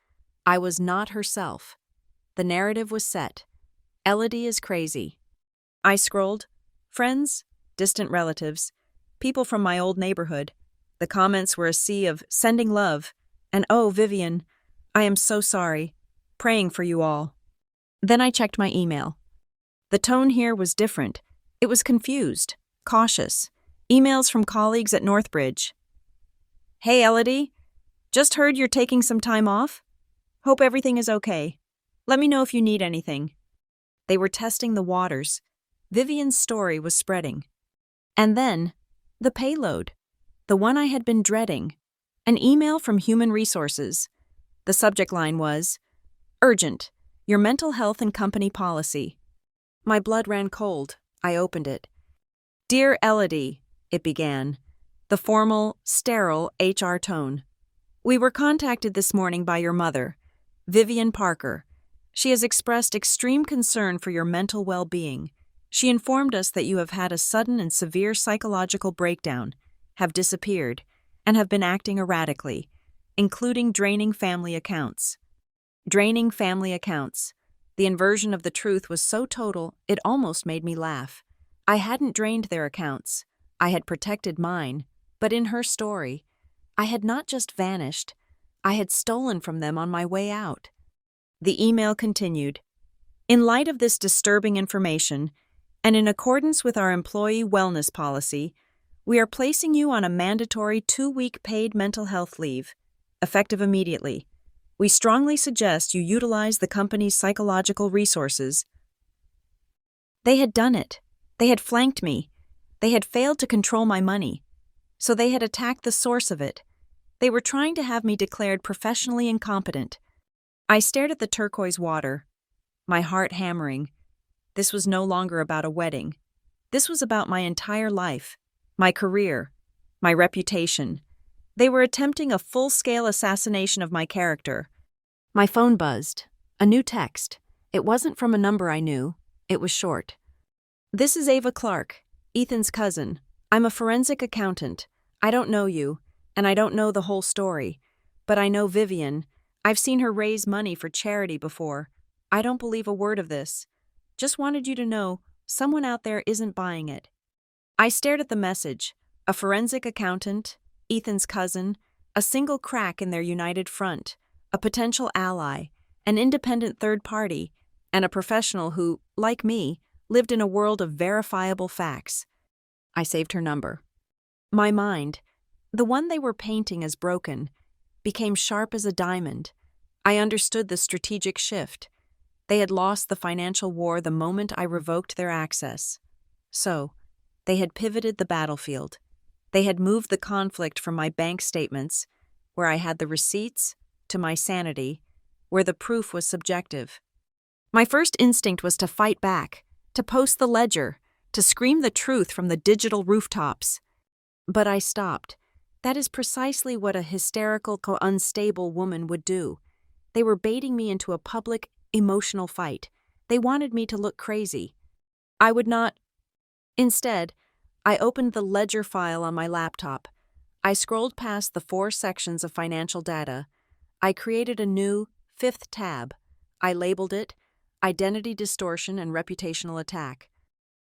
[SPEAKER 1] I was not herself. The narrative was set. Elodie is crazy. I scrolled. Friends, distant relatives, people from my old neighborhood. The comments were a sea of sending love and "Oh, Vivian, I am so sorry. Praying for you all." Then I checked my email. The tone here was different. It was confused, cautious. Emails from colleagues at Northbridge. "Hey, Elodie. Just heard you're taking some time off. Hope everything is okay. Let me know if you need anything." They were testing the waters. Vivian's story was spreading. And then, the payload. The one I had been dreading. An email from Human Resources. The subject line was, "Urgent. Your mental health and company policy." My blood ran cold. I opened it. "Dear Elodie," it began. The formal, sterile HR tone. "We were contacted this morning by your mother, Vivian Parker. She has expressed extreme concern for your mental well-being. She informed us that you have had a sudden and severe psychological breakdown, have disappeared, and have been acting erratically, including draining family accounts." Draining family accounts. The inversion of the truth was so total, it almost made me laugh. I hadn't drained their accounts. I had protected mine. But in her story, I had not just vanished. I had stolen from them on my way out. The email continued. "In light of this disturbing information, and in accordance with our employee wellness policy, we are placing you on a mandatory 2-week paid mental health leave, effective immediately. We strongly suggest you utilize the company's psychological resources." They had done it. They had flanked me. They had failed to control my money. So they had attacked the source of it. They were trying to have me declared professionally incompetent. I stared at the turquoise water, my heart hammering. This was no longer about a wedding. This was about my entire life, my career, my reputation. They were attempting a full-scale assassination of my character. My phone buzzed. A new text. It wasn't from a number I knew. It was short. "This is Ava Clark, Ethan's cousin. I'm a forensic accountant. I don't know you, and I don't know the whole story. But I know Vivian. I've seen her raise money for charity before. I don't believe a word of this. Just wanted you to know someone out there isn't buying it." I stared at the message. A forensic accountant, Ethan's cousin, a single crack in their united front, a potential ally, an independent third party, and a professional who, like me, lived in a world of verifiable facts. I saved her number. My mind, the one they were painting as broken, became sharp as a diamond. I understood the strategic shift. They had lost the financial war the moment I revoked their access. So, they had pivoted the battlefield. They had moved the conflict from my bank statements, where I had the receipts, to my sanity, where the proof was subjective. My first instinct was to fight back, to post the ledger, to scream the truth from the digital rooftops. But I stopped. That is precisely what a hysterical, unstable woman would do. They were baiting me into a public, emotional fight. They wanted me to look crazy. I would not. Instead, I opened the ledger file on my laptop. I scrolled past the 4 sections of financial data. I created a new, 5th tab. I labeled it Identity Distortion and Reputational Attack.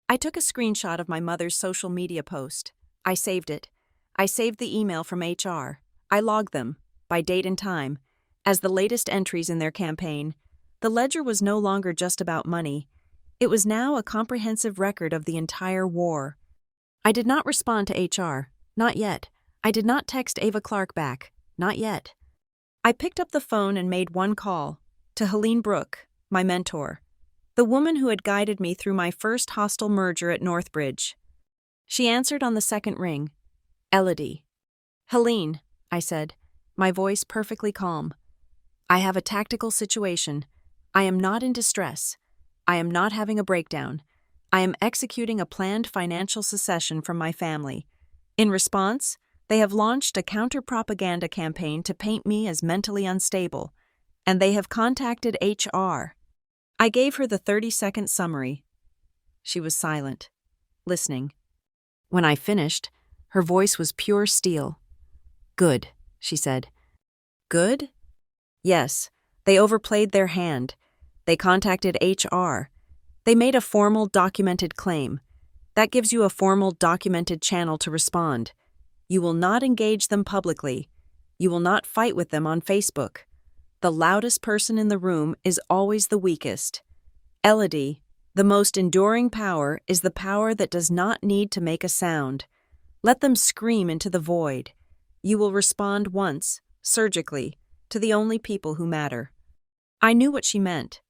[SPEAKER 1] I took a screenshot of my mother's social media post. I saved it. I saved the email from HR. I logged them, by date and time, as the latest entries in their campaign. The ledger was no longer just about money. It was now a comprehensive record of the entire war. I did not respond to HR. Not yet. I did not text Ava Clark back. Not yet. I picked up the phone and made one call, to Helene Brooke, my mentor, the woman who had guided me through my first hostile merger at Northbridge. She answered on the second ring. "Elodie." "Helene," I said, my voice perfectly calm. "I have a tactical situation. I am not in distress. I am not having a breakdown. I am executing a planned financial secession from my family. In response, they have launched a counter-propaganda campaign to paint me as mentally unstable, and they have contacted HR. I gave her the 30-second summary. She was silent, listening. When I finished, her voice was pure steel. "Good," she said. "Good?" "Yes, they overplayed their hand. They contacted HR. They made a formal, documented claim. That gives you a formal, documented channel to respond. You will not engage them publicly. You will not fight with them on Facebook. The loudest person in the room is always the weakest. Elodie, the most enduring power is the power that does not need to make a sound. Let them scream into the void. You will respond once, surgically, to the only people who matter." I knew what she meant.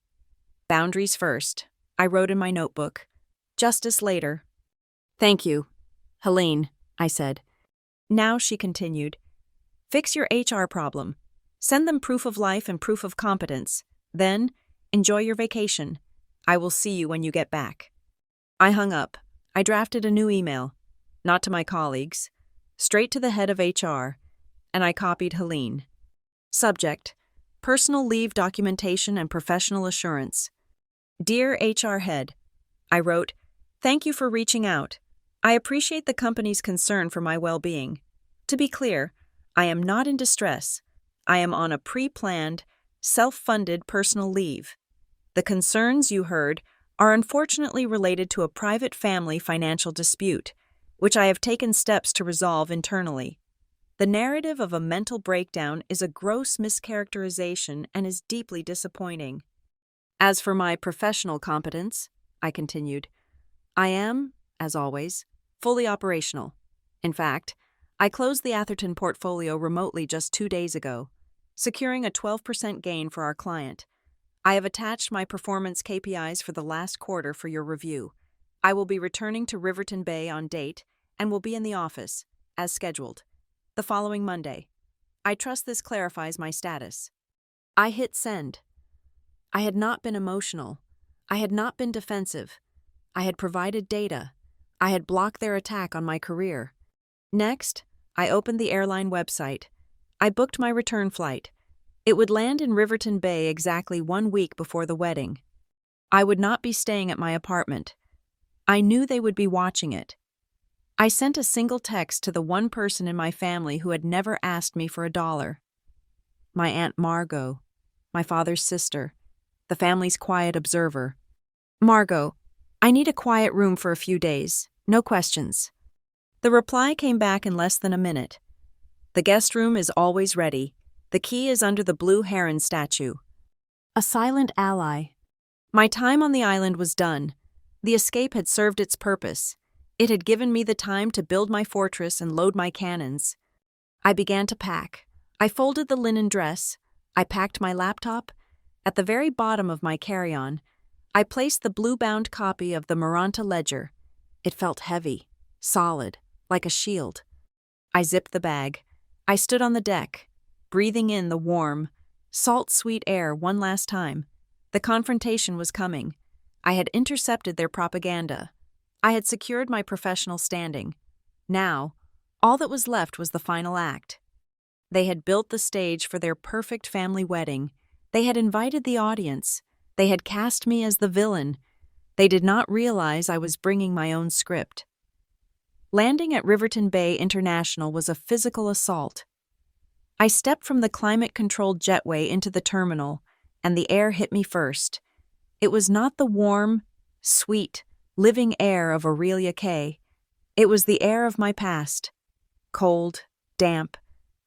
[SPEAKER 1] Boundaries first, I wrote in my notebook. Justice later. "Thank you, Helene," I said. Now, she continued, "Fix your HR problem. Send them proof of life and proof of competence. Then, enjoy your vacation. I will see you when you get back." I hung up. I drafted a new email, not to my colleagues, straight to the head of HR, and I copied Helene. Subject: Personal leave documentation and professional assurance. "Dear HR head," I wrote, "thank you for reaching out. I appreciate the company's concern for my well-being. To be clear, I am not in distress. I am on a pre-planned, self-funded personal leave. The concerns you heard are unfortunately related to a private family financial dispute, which I have taken steps to resolve internally. The narrative of a mental breakdown is a gross mischaracterization and is deeply disappointing. As for my professional competence," I continued, "I am, as always, fully operational. In fact, I closed the Atherton portfolio remotely just 2 days ago, securing a 12% gain for our client. I have attached my performance KPIs for the last quarter for your review. I will be returning to Riverton Bay on date and will be in the office, as scheduled, the following Monday. I trust this clarifies my status." I hit send. I had not been emotional. I had not been defensive. I had provided data. I had blocked their attack on my career. Next, I opened the airline website. I booked my return flight. It would land in Riverton Bay exactly 1 week before the wedding. I would not be staying at my apartment. I knew they would be watching it. I sent a single text to the one person in my family who had never asked me for $1. My Aunt Margot, my father's sister, the family's quiet observer. "Margot, I need a quiet room for a few days. No questions." The reply came back in less than a minute. "The guest room is always ready. The key is under the blue heron statue." A silent ally. My time on the island was done. The escape had served its purpose. It had given me the time to build my fortress and load my cannons. I began to pack. I folded the linen dress. I packed my laptop. At the very bottom of my carry-on, I placed the blue-bound copy of the Maranta Ledger. It felt heavy, solid, like a shield. I zipped the bag. I stood on the deck, breathing in the warm, salt-sweet air one last time. The confrontation was coming. I had intercepted their propaganda. I had secured my professional standing. Now, all that was left was the final act. They had built the stage for their perfect family wedding. They had invited the audience. They had cast me as the villain. They did not realize I was bringing my own script. Landing at Riverton Bay International was a physical assault. I stepped from the climate-controlled jetway into the terminal, and the air hit me first. It was not the warm, sweet, living air of Aurelia Kay. It was the air of my past. Cold, damp,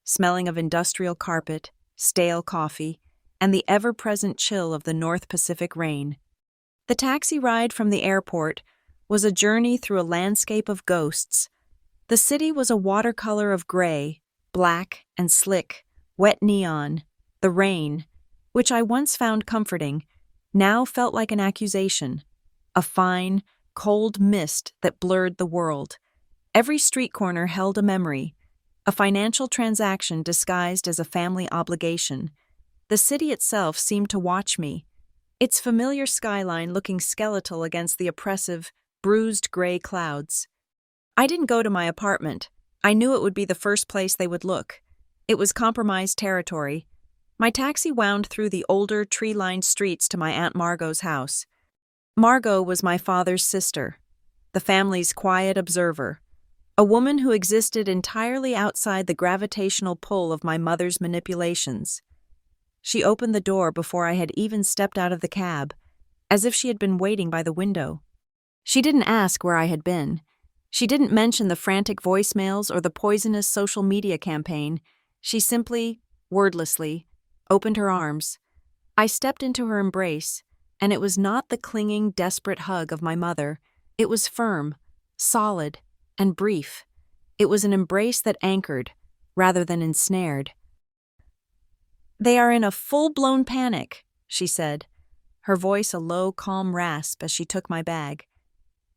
[SPEAKER 1] smelling of industrial carpet, stale coffee, and the ever-present chill of the North Pacific rain. The taxi ride from the airport was a journey through a landscape of ghosts. The city was a watercolor of gray, black and slick, wet neon. The rain, which I once found comforting, now felt like an accusation. A fine, cold mist that blurred the world. Every street corner held a memory, a financial transaction disguised as a family obligation. The city itself seemed to watch me, its familiar skyline looking skeletal against the oppressive, bruised gray clouds. I didn't go to my apartment. I knew it would be the first place they would look. It was compromised territory. My taxi wound through the older, tree-lined streets to my Aunt Margot's house. Margot was my father's sister, the family's quiet observer, a woman who existed entirely outside the gravitational pull of my mother's manipulations. She opened the door before I had even stepped out of the cab, as if she had been waiting by the window. She didn't ask where I had been. She didn't mention the frantic voicemails or the poisonous social media campaign. She simply, wordlessly, opened her arms. I stepped into her embrace, and it was not the clinging, desperate hug of my mother. It was firm, solid, and brief. It was an embrace that anchored, rather than ensnared. "They are in a full-blown panic," she said, her voice a low, calm rasp as she took my bag.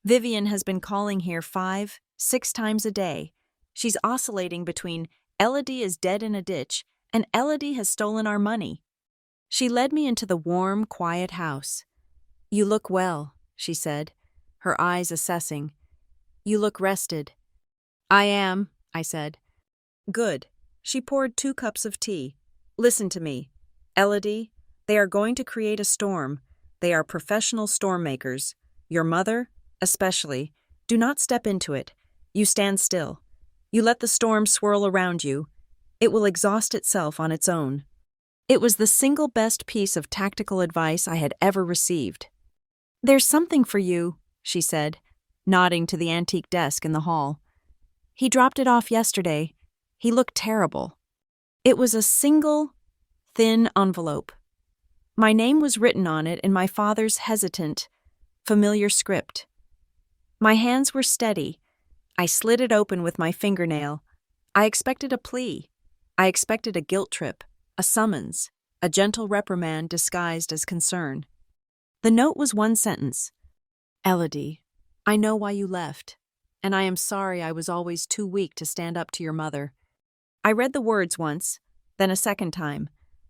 [SPEAKER 1] "Vivian has been calling here 5, 6 times a day. She's oscillating between Elodie is dead in a ditch and Elodie has stolen our money." She led me into the warm, quiet house. "You look well," she said, her eyes assessing. "You look rested." "I am," I said. "Good." She poured 2 cups of tea. "Listen to me. Elodie, they are going to create a storm. They are professional storm makers. Your mother, especially. Do not step into it. You stand still. You let the storm swirl around you. It will exhaust itself on its own." It was the single best piece of tactical advice I had ever received. "There's something for you," she said, nodding to the antique desk in the hall. "He dropped it off yesterday. He looked terrible." It was a single, thin envelope. My name was written on it in my father's hesitant, familiar script. My hands were steady. I slid it open with my fingernail. I expected a plea. I expected a guilt trip, a summons, a gentle reprimand disguised as concern. The note was 1 sentence. "Elodie, I know why you left, and I am sorry I was always too weak to stand up to your mother." I read the words once, then a second time.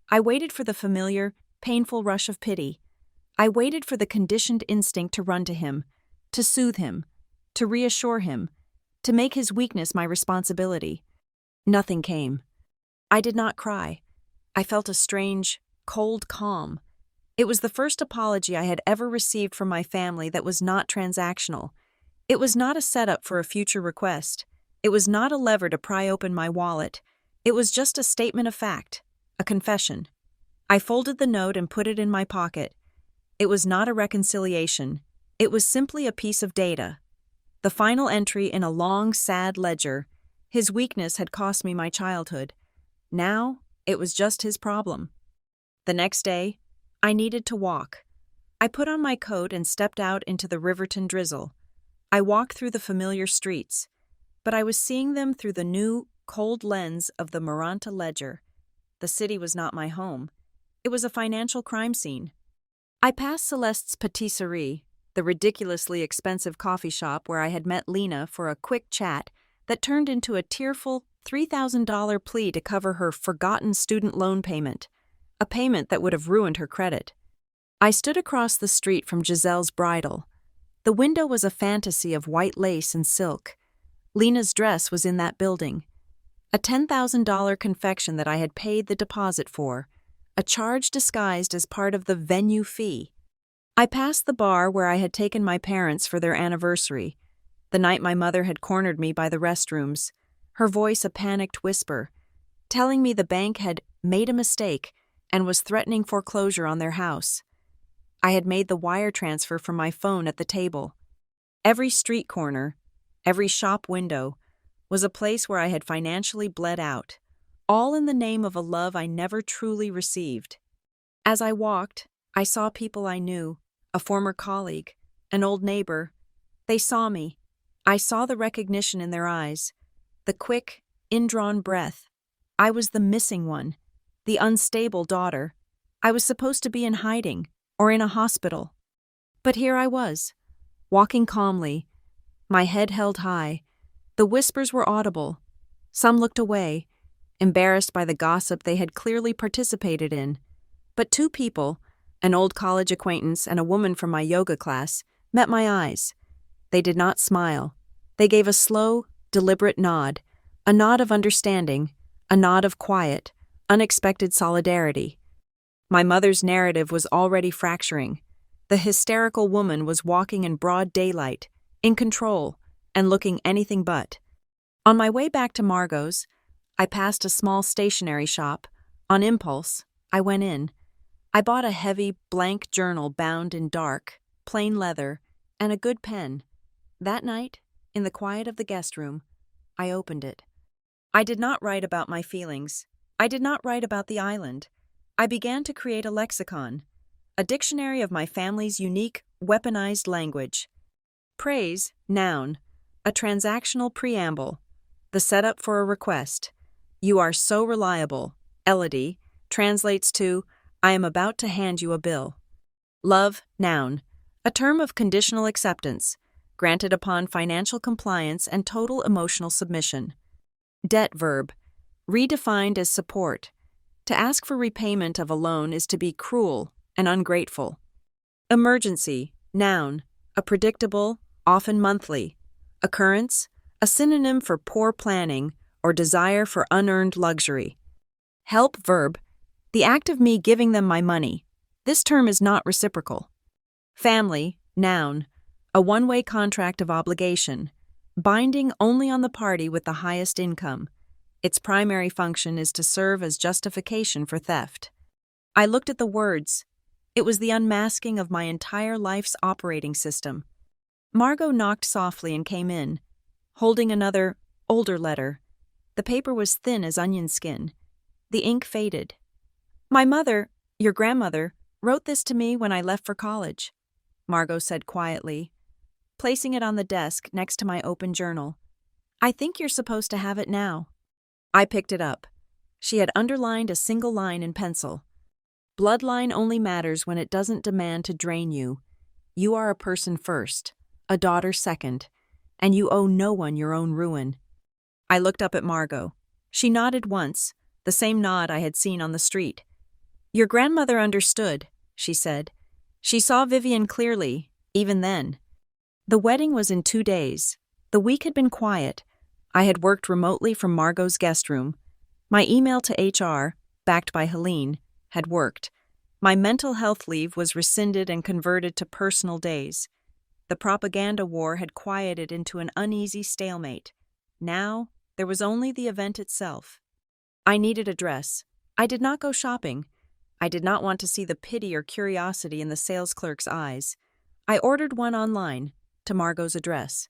[SPEAKER 1] I waited for the familiar, painful rush of pity. I waited for the conditioned instinct to run to him, to soothe him, to reassure him, to make his weakness my responsibility. Nothing came. I did not cry. I felt a strange, cold calm. It was the first apology I had ever received from my family that was not transactional. It was not a setup for a future request. It was not a lever to pry open my wallet. It was just a statement of fact, a confession. I folded the note and put it in my pocket. It was not a reconciliation. It was simply a piece of data. The final entry in a long, sad ledger. His weakness had cost me my childhood. Now, it was just his problem. The next day, I needed to walk. I put on my coat and stepped out into the Riverton drizzle. I walked through the familiar streets, but I was seeing them through the new, cold lens of the Maranta ledger. The city was not my home. It was a financial crime scene. I passed Celeste's Patisserie, the ridiculously expensive coffee shop where I had met Lena for a quick chat that turned into a tearful $3,000 plea to cover her forgotten student loan payment, a payment that would have ruined her credit. I stood across the street from Giselle's bridal. The window was a fantasy of white lace and silk. Lena's dress was in that building. A $10,000 confection that I had paid the deposit for, a charge disguised as part of the venue fee. I passed the bar where I had taken my parents for their anniversary, the night my mother had cornered me by the restrooms, her voice a panicked whisper, telling me the bank had made a mistake and was threatening foreclosure on their house. I had made the wire transfer from my phone at the table. Every street corner, every shop window, was a place where I had financially bled out, all in the name of a love I never truly received. As I walked, I saw people I knew, a former colleague, an old neighbor. They saw me. I saw the recognition in their eyes, the quick, indrawn breath. I was the missing one, the unstable daughter. I was supposed to be in hiding or in a hospital. But here I was, walking calmly, my head held high. The whispers were audible. Some looked away, embarrassed by the gossip they had clearly participated in. But 2 people, an old college acquaintance and a woman from my yoga class, met my eyes. They did not smile. They gave a slow, deliberate nod, a nod of understanding, a nod of quiet, unexpected solidarity. My mother's narrative was already fracturing. The hysterical woman was walking in broad daylight, in control, and looking anything but. On my way back to Margot's, I passed a small stationery shop. On impulse, I went in. I bought a heavy, blank journal bound in dark, plain leather, and a good pen. That night, in the quiet of the guest room, I opened it. I did not write about my feelings. I did not write about the island. I began to create a lexicon, a dictionary of my family's unique, weaponized language. Praise, noun, a transactional preamble, the setup for a request. You are so reliable, Elodie, translates to, I am about to hand you a bill. Love, noun, a term of conditional acceptance, granted upon financial compliance and total emotional submission. Debt, verb, redefined as support. To ask for repayment of a loan is to be cruel and ungrateful. Emergency, noun, a predictable, often monthly, occurrence, a synonym for poor planning or desire for unearned luxury. Help, verb, the act of me giving them my money. This term is not reciprocal. Family, noun, a one-way contract of obligation, binding only on the party with the highest income. Its primary function is to serve as justification for theft. I looked at the words. It was the unmasking of my entire life's operating system. Margot knocked softly and came in, holding another, older letter. The paper was thin as onion skin. The ink faded. My mother, your grandmother, wrote this to me when I left for college, Margot said quietly, placing it on the desk next to my open journal. I think you're supposed to have it now. I picked it up. She had underlined a single line in pencil. Bloodline only matters when it doesn't demand to drain you. You are a person first, a daughter second, and you owe no one your own ruin. I looked up at Margot. She nodded once, the same nod I had seen on the street. Your grandmother understood, she said. She saw Vivian clearly, even then. The wedding was in 2 days. The week had been quiet. I had worked remotely from Margot's guest room. My email to HR, backed by Helene, had worked. My mental health leave was rescinded and converted to personal days. The propaganda war had quieted into an uneasy stalemate. Now, there was only the event itself. I needed a dress. I did not go shopping. I did not want to see the pity or curiosity in the sales clerk's eyes. I ordered one online, to Margot's address.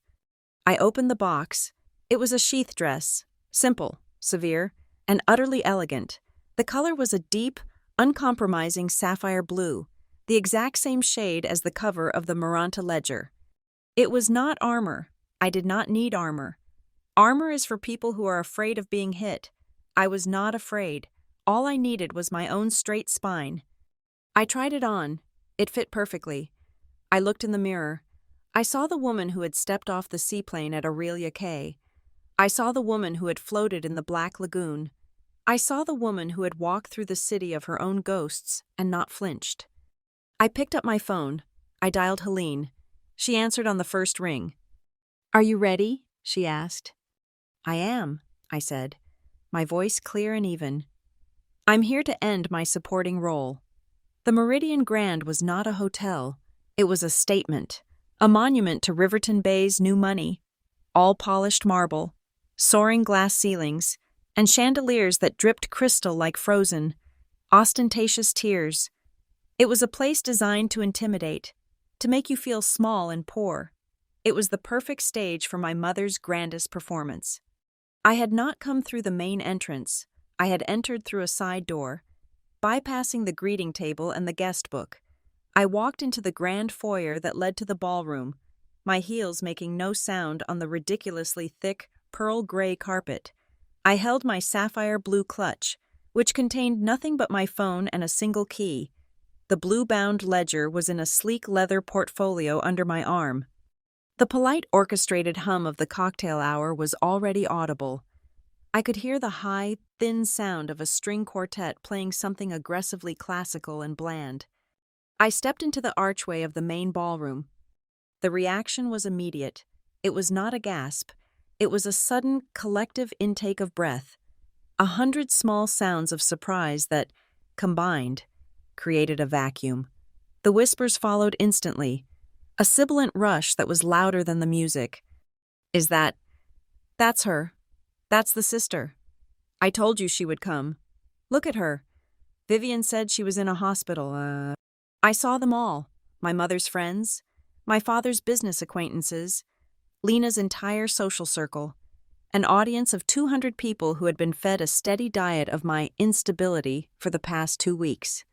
[SPEAKER 1] I opened the box. It was a sheath dress, simple, severe, and utterly elegant. The color was a deep, uncompromising sapphire blue, the exact same shade as the cover of the Maranta Ledger. It was not armor. I did not need armor. Armor is for people who are afraid of being hit. I was not afraid. All I needed was my own straight spine. I tried it on. It fit perfectly. I looked in the mirror. I saw the woman who had stepped off the seaplane at Aurelia Cay. I saw the woman who had floated in the Black Lagoon. I saw the woman who had walked through the city of her own ghosts and not flinched. I picked up my phone. I dialed Helene. She answered on the first ring. Are you ready? She asked. I am, I said, my voice clear and even. I'm here to end my supporting role. The Meridian Grand was not a hotel. It was a statement, a monument to Riverton Bay's new money. All polished marble, soaring glass ceilings, and chandeliers that dripped crystal like frozen, ostentatious tears. It was a place designed to intimidate, to make you feel small and poor. It was the perfect stage for my mother's grandest performance. I had not come through the main entrance. I had entered through a side door, bypassing the greeting table and the guest book. I walked into the grand foyer that led to the ballroom, my heels making no sound on the ridiculously thick, pearl gray carpet. I held my sapphire blue clutch, which contained nothing but my phone and a single key. The blue-bound ledger was in a sleek leather portfolio under my arm. The polite orchestrated hum of the cocktail hour was already audible. I could hear the high, thin sound of a string quartet playing something aggressively classical and bland. I stepped into the archway of the main ballroom. The reaction was immediate. It was not a gasp. It was a sudden, collective intake of breath. 100 small sounds of surprise that, combined, created a vacuum. The whispers followed instantly, a sibilant rush that was louder than the music. Is that... That's her. That's the sister. I told you she would come. Look at her. Vivian said she was in a hospital. I saw them all. My mother's friends, my father's business acquaintances, Lena's entire social circle, an audience of 200 people who had been fed a steady diet of my instability for the past 2 weeks.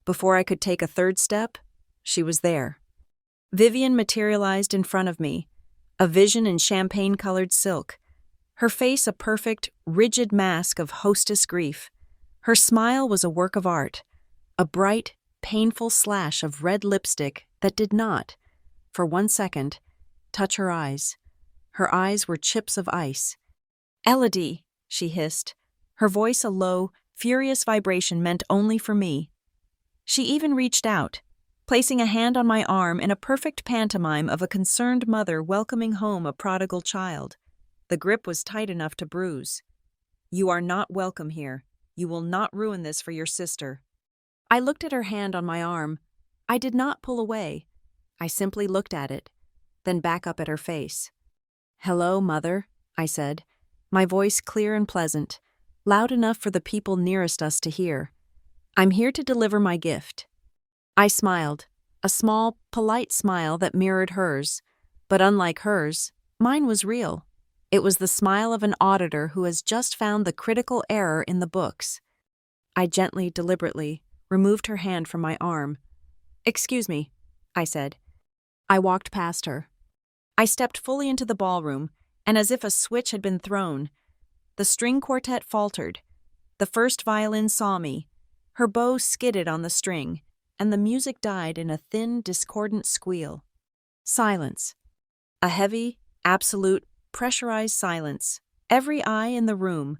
[SPEAKER 1] Before I could take a third step, she was there. Vivian materialized in front of me, a vision in champagne-colored silk, her face a perfect, rigid mask of hostess grief. Her smile was a work of art, a bright, painful slash of red lipstick that did not, for 1 second, touch her eyes. Her eyes were chips of ice. "Elodie," she hissed, her voice a low, furious vibration meant only for me. She even reached out, placing a hand on my arm in a perfect pantomime of a concerned mother welcoming home a prodigal child. The grip was tight enough to bruise. "You are not welcome here. You will not ruin this for your sister." I looked at her hand on my arm. I did not pull away. I simply looked at it, then back up at her face. "Hello, Mother," I said, my voice clear and pleasant, loud enough for the people nearest us to hear. "I'm here to deliver my gift." I smiled, a small, polite smile that mirrored hers, but unlike hers, mine was real. It was the smile of an auditor who has just found the critical error in the books. I gently, deliberately, removed her hand from my arm. "Excuse me," I said. I walked past her. I stepped fully into the ballroom, and as if a switch had been thrown, the string quartet faltered. The first violin saw me. Her bow skidded on the string, and the music died in a thin, discordant squeal. Silence. A heavy, absolute, pressurized silence. Every eye in the room,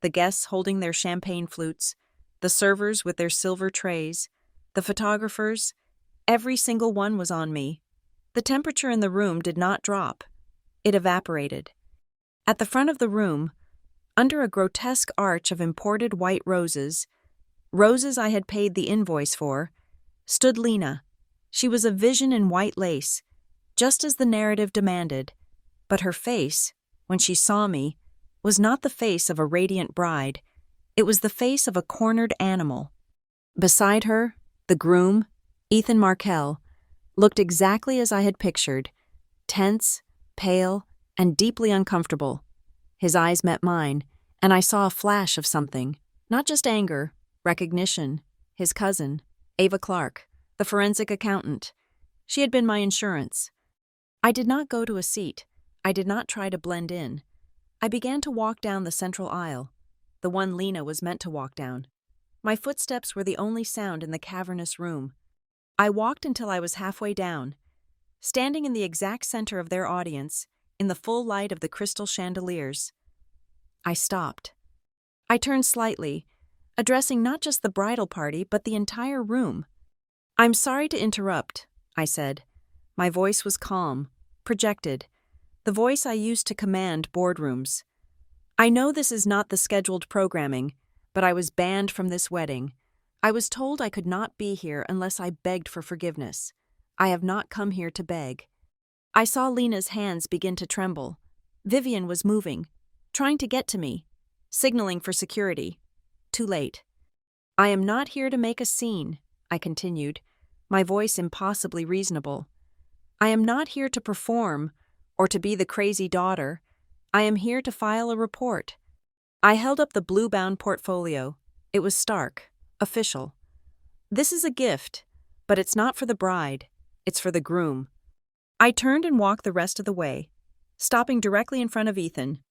[SPEAKER 1] the guests holding their champagne flutes, the servers with their silver trays, the photographers, every single one was on me. The temperature in the room did not drop. It evaporated. At the front of the room, under a grotesque arch of imported white roses I had paid the invoice for, stood Lena. She was a vision in white lace, just as the narrative demanded. But her face, when she saw me, was not the face of a radiant bride. It was the face of a cornered animal. Beside her, the groom, Ethan Markell, looked exactly as I had pictured, tense, pale, and deeply uncomfortable. His eyes met mine, and I saw a flash of something, not just anger, recognition. His cousin, Ava Clark, the forensic accountant. She had been my insurance. I did not go to a seat. I did not try to blend in. I began to walk down the central aisle, the one Lena was meant to walk down. My footsteps were the only sound in the cavernous room. I walked until I was halfway down, standing in the exact center of their audience, in the full light of the crystal chandeliers. I stopped. I turned slightly, addressing not just the bridal party, but the entire room. "I'm sorry to interrupt," I said. My voice was calm, projected, the voice I used to command boardrooms. "I know this is not the scheduled programming, but I was banned from this wedding. I was told I could not be here unless I begged for forgiveness. I have not come here to beg." I saw Lena's hands begin to tremble. Vivian was moving, trying to get to me, signaling for security. Too late. "I am not here to make a scene," I continued, my voice impossibly reasonable. "I am not here to perform or to be the crazy daughter. I am here to file a report." I held up the blue-bound portfolio. It was stark, official. "This is a gift, but it's not for the bride. It's for the groom." I turned and walked the rest of the way, stopping directly in front of Ethan.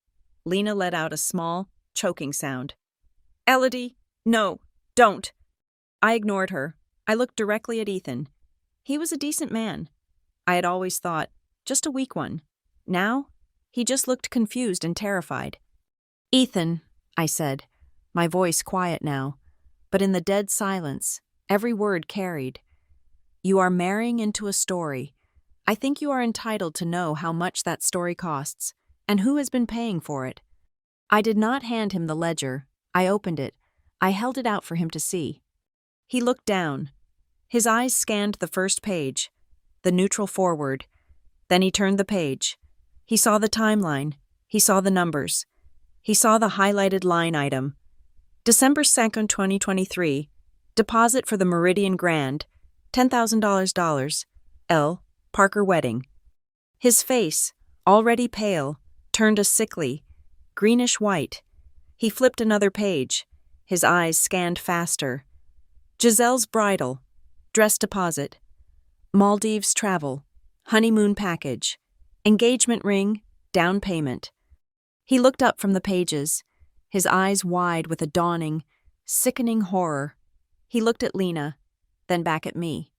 [SPEAKER 1] Lena let out a small, choking sound. "Elodie, no, don't." I ignored her. I looked directly at Ethan. He was a decent man. I had always thought, just a weak one. Now, he just looked confused and terrified. "Ethan," I said, my voice quiet now, but in the dead silence, every word carried. "You are marrying into a story, I think you are entitled to know how much that story costs, and who has been paying for it. I did not hand him the ledger. I opened it. I held it out for him to see. He looked down. His eyes scanned the first page, the neutral foreword. Then he turned the page. He saw the timeline. He saw the numbers. He saw the highlighted line item. December 2nd, 2023. Deposit for the Meridian Grand. $10,000. L. Parker Wedding. His face, already pale, turned a sickly, greenish-white. He flipped another page. His eyes scanned faster. Giselle's bridal. Dress deposit. Maldives travel. Honeymoon package. Engagement ring. Down payment. He looked up from the pages, his eyes wide with a dawning, sickening horror. He looked at Lena, then back at me.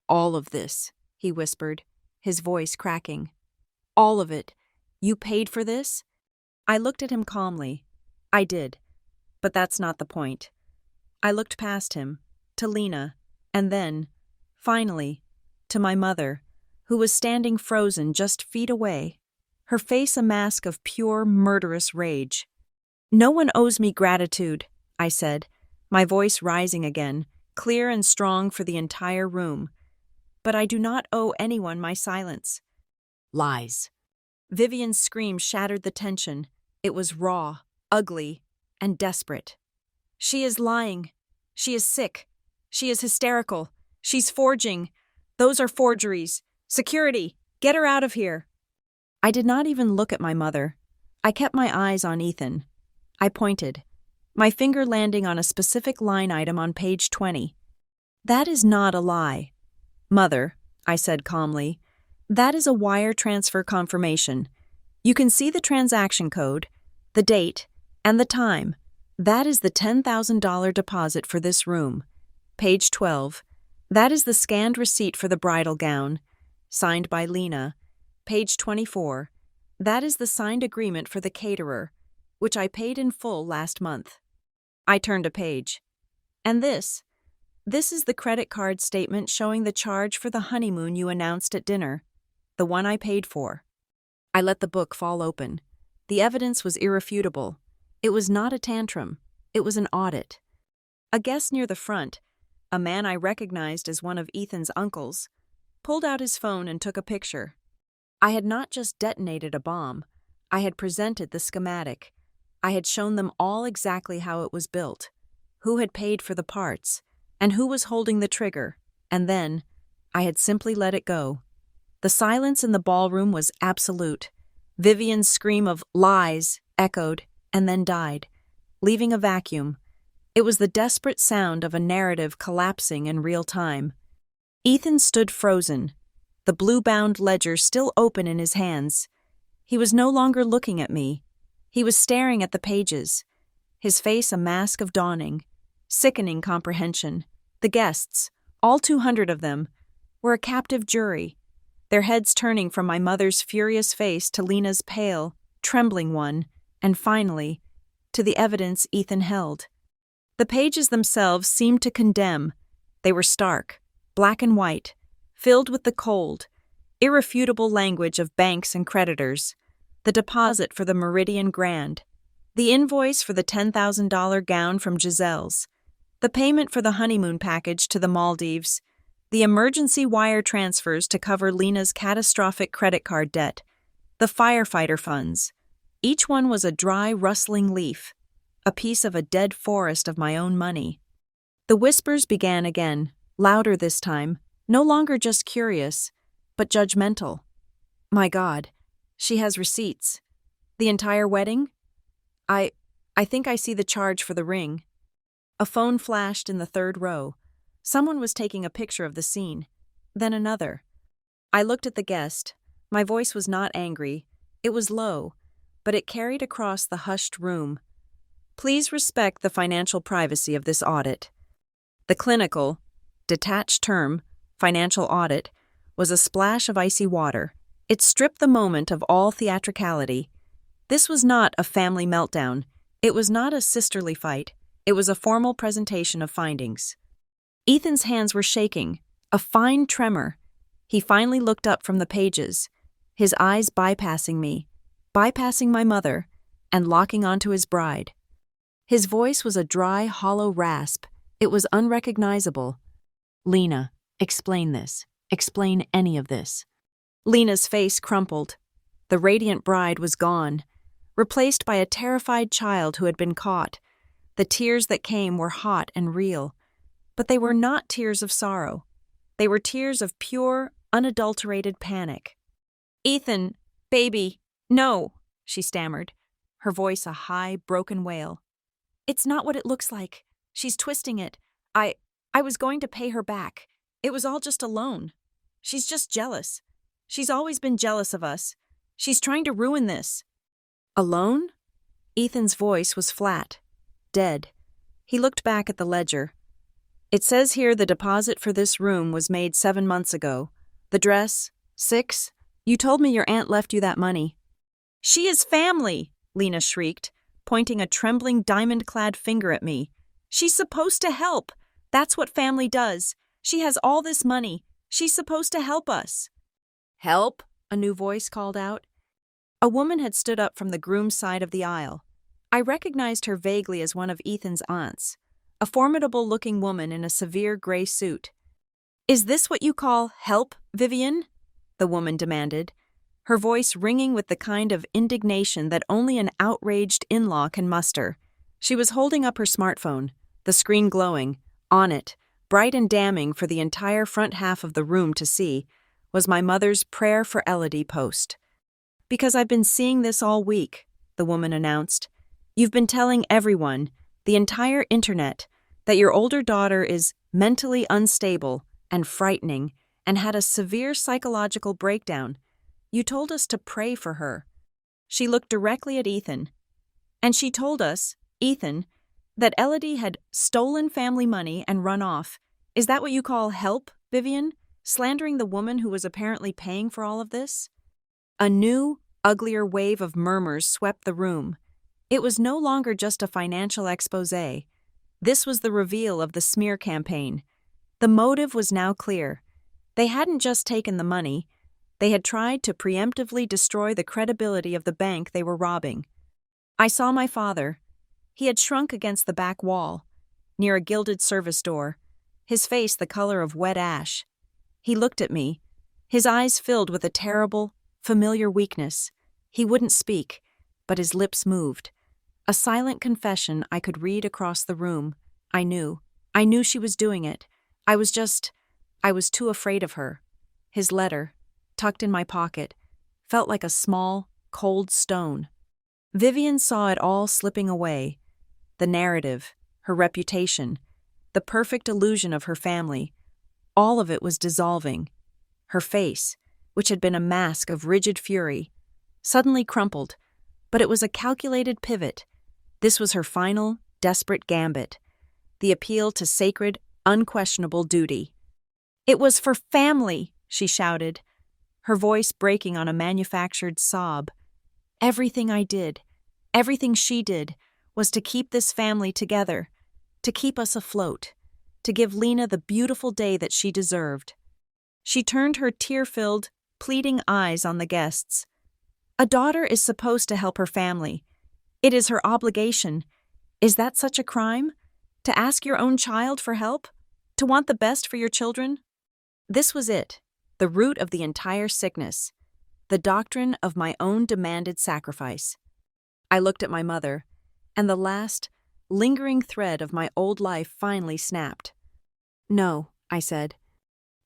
[SPEAKER 1] "All of this," he whispered, his voice cracking. "All of it. You paid for this?" I looked at him calmly. I did. But that's not the point. I looked past him, to Lena, and then, finally, to my mother, who was standing frozen just feet away, her face a mask of pure, murderous rage. "No one owes me gratitude," I said, my voice rising again, clear and strong for the entire room. "But I do not owe anyone my silence." "Lies." Vivian's scream shattered the tension. It was raw, ugly, and desperate. "She is lying. She is sick. She is hysterical. She's forging. Those are forgeries. Security, get her out of here." I did not even look at my mother. I kept my eyes on Ethan. I pointed, my finger landing on a specific line item on page 20. "That is not a lie. Mother," I said calmly, "that is a wire transfer confirmation. You can see the transaction code, the date, and the time. That is the $10,000 deposit for this room. Page 12. That is the scanned receipt for the bridal gown, signed by Lena. Page 24. That is the signed agreement for the caterer, which I paid in full last month." I turned a page. "And this is the credit card statement showing the charge for the honeymoon you announced at dinner, the one I paid for." I let the book fall open. The evidence was irrefutable. It was not a tantrum. It was an audit. A guest near the front, a man I recognized as one of Ethan's uncles, pulled out his phone and took a picture. I had not just detonated a bomb. I had presented the schematic. I had shown them all exactly how it was built, who had paid for the parts, and who was holding the trigger, and then I had simply let it go. The silence in the ballroom was absolute. Vivian's scream of "lies" echoed and then died, leaving a vacuum. It was the desperate sound of a narrative collapsing in real time. Ethan stood frozen, the blue-bound ledger still open in his hands. He was no longer looking at me. He was staring at the pages, his face a mask of dawning, sickening comprehension. The guests, all 200 of them, were a captive jury, their heads turning from my mother's furious face to Lena's pale, trembling one, and finally, to the evidence Ethan held. The pages themselves seemed to condemn. They were stark, black and white, filled with the cold, irrefutable language of banks and creditors, the deposit for the Meridian Grand, the invoice for the $10,000 gown from Giselle's, the payment for the honeymoon package to the Maldives, the emergency wire transfers to cover Lena's catastrophic credit card debt, the firefighter funds. Each one was a dry, rustling leaf, a piece of a dead forest of my own money. The whispers began again, louder this time, no longer just curious, but judgmental. "My God, she has receipts. The entire wedding? I think I see the charge for the ring." A phone flashed in the third row. Someone was taking a picture of the scene. Then another. I looked at the guest. My voice was not angry. It was low, but it carried across the hushed room. "Please respect the financial privacy of this audit." The clinical, detached term, financial audit, was a splash of icy water. It stripped the moment of all theatricality. This was not a family meltdown. It was not a sisterly fight. It was a formal presentation of findings. Ethan's hands were shaking, a fine tremor. He finally looked up from the pages, his eyes bypassing me, bypassing my mother, and locking onto his bride. His voice was a dry, hollow rasp. It was unrecognizable. "Lena, explain this. Explain any of this." Lena's face crumpled. The radiant bride was gone, replaced by a terrified child who had been caught. The tears that came were hot and real, but they were not tears of sorrow. They were tears of pure, unadulterated panic. "Ethan, baby, no," she stammered, her voice a high, broken wail. "It's not what it looks like. She's twisting it. I was going to pay her back. It was all just a loan. She's just jealous. She's always been jealous of us. She's trying to ruin this." "A loan?" Ethan's voice was flat, dead. He looked back at the ledger. "It says here the deposit for this room was made 7 months ago. The dress, 6. You told me your aunt left you that money." "She is family," Lena shrieked, pointing a trembling diamond-clad finger at me. "She's supposed to help. That's what family does. She has all this money. She's supposed to help us." "Help?" a new voice called out. A woman had stood up from the groom's side of the aisle. I recognized her vaguely as one of Ethan's aunts, a formidable-looking woman in a severe gray suit. "Is this what you call help, Vivian?" the woman demanded, her voice ringing with the kind of indignation that only an outraged in-law can muster. She was holding up her smartphone, the screen glowing. On it, bright and damning for the entire front half of the room to see, was my mother's Prayer for Elodie post. "Because I've been seeing this all week," the woman announced. "You've been telling everyone, the entire internet, that your older daughter is mentally unstable and frightening and had a severe psychological breakdown. You told us to pray for her." She looked directly at Ethan. "And she told us, Ethan, that Elodie had stolen family money and run off. Is that what you call help, Vivian? Slandering the woman who was apparently paying for all of this?" A new, uglier wave of murmurs swept the room. It was no longer just a financial exposé. This was the reveal of the smear campaign. The motive was now clear. They hadn't just taken the money. They had tried to preemptively destroy the credibility of the bank they were robbing. I saw my father. He had shrunk against the back wall, near a gilded service door, his face the color of wet ash. He looked at me, his eyes filled with a terrible, familiar weakness. He wouldn't speak, but his lips moved. A silent confession I could read across the room. I knew she was doing it. I was too afraid of her. His letter, tucked in my pocket, felt like a small, cold stone. Vivian saw it all slipping away. The narrative, her reputation, the perfect illusion of her family, all of it was dissolving. Her face, which had been a mask of rigid fury, suddenly crumpled, but it was a calculated pivot. This was her final, desperate gambit, the appeal to sacred, unquestionable duty. "It was for family," she shouted, her voice breaking on a manufactured sob. "Everything I did, everything she did, was to keep this family together, to keep us afloat, to give Lena the beautiful day that she deserved." She turned her tear-filled, pleading eyes on the guests. "A daughter is supposed to help her family. It is her obligation. Is that such a crime? To ask your own child for help? To want the best for your children?" This was it, the root of the entire sickness, the doctrine of my own demanded sacrifice. I looked at my mother, and the last, lingering thread of my old life finally snapped. "No," I said.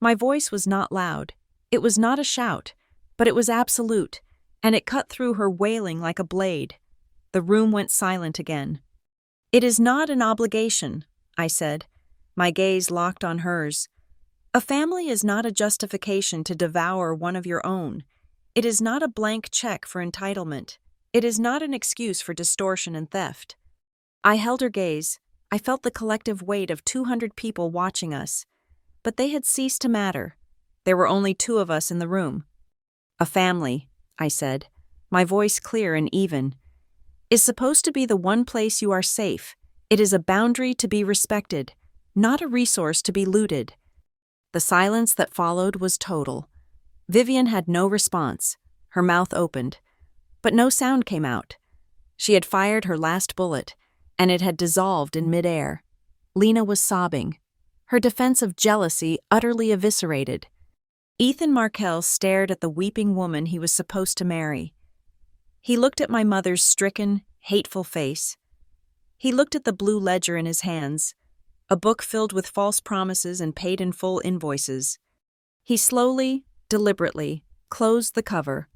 [SPEAKER 1] My voice was not loud. It was not a shout, but it was absolute, and it cut through her wailing like a blade. The room went silent again. "It is not an obligation," I said, my gaze locked on hers. "A family is not a justification to devour one of your own. It is not a blank check for entitlement. It is not an excuse for distortion and theft." I held her gaze. I felt the collective weight of 200 people watching us. But they had ceased to matter. There were only 2 of us in the room. "A family," I said, my voice clear and even, "is supposed to be the one place you are safe. It is a boundary to be respected, not a resource to be looted." The silence that followed was total. Vivian had no response. Her mouth opened, but no sound came out. She had fired her last bullet, and it had dissolved in midair. Lena was sobbing, her defense of jealousy utterly eviscerated. Ethan Markel stared at the weeping woman he was supposed to marry. He looked at my mother's stricken, hateful face. He looked at the blue ledger in his hands, a book filled with false promises and paid-in-full invoices. He slowly, deliberately, closed the cover.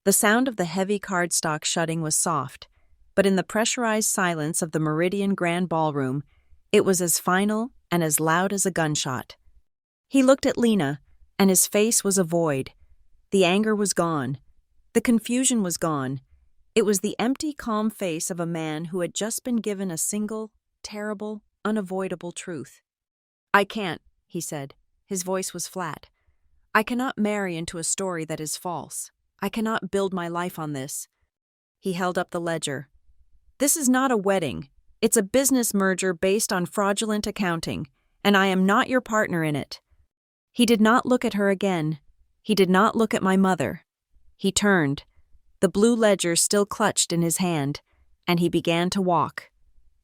[SPEAKER 1] The sound of the heavy cardstock shutting was soft, but in the pressurized silence of the Meridian Grand Ballroom, it was as final and as loud as a gunshot. He looked at Lena, and his face was a void. The anger was gone. The confusion was gone. It was the empty, calm face of a man who had just been given a single, terrible, unavoidable truth. "I can't," he said. His voice was flat. "I cannot marry into a story that is false. I cannot build my life on this." He held up the ledger. "This is not a wedding. It's a business merger based on fraudulent accounting, and I am not your partner in it." He did not look at her again. He did not look at my mother. He turned, the blue ledger still clutched in his hand, and he began to walk.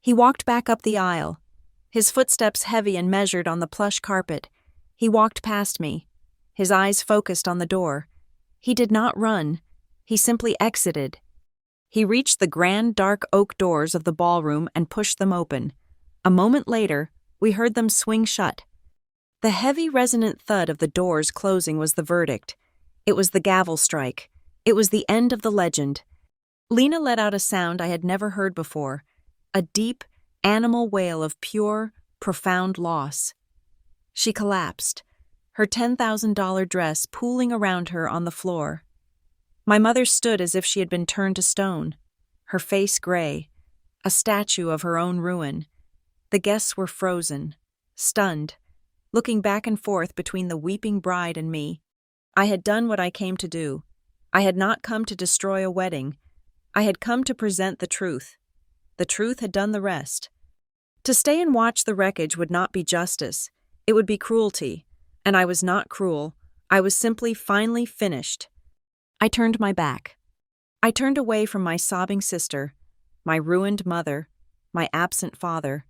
[SPEAKER 1] He walked back up the aisle, his footsteps heavy and measured on the plush carpet. He walked past me, his eyes focused on the door. He did not run. He simply exited. He reached the grand dark oak doors of the ballroom and pushed them open. A moment later, we heard them swing shut. The heavy resonant thud of the doors closing was the verdict. It was the gavel strike. It was the end of the legend. Lena let out a sound I had never heard before, a deep, animal wail of pure, profound loss. She collapsed, her $10,000 dress pooling around her on the floor. My mother stood as if she had been turned to stone, her face gray, a statue of her own ruin. The guests were frozen, stunned, looking back and forth between the weeping bride and me. I had done what I came to do. I had not come to destroy a wedding. I had come to present the truth. The truth had done the rest. To stay and watch the wreckage would not be justice. It would be cruelty. And I was not cruel. I was simply finally finished. I turned my back. I turned away from my sobbing sister, my ruined mother, my absent father.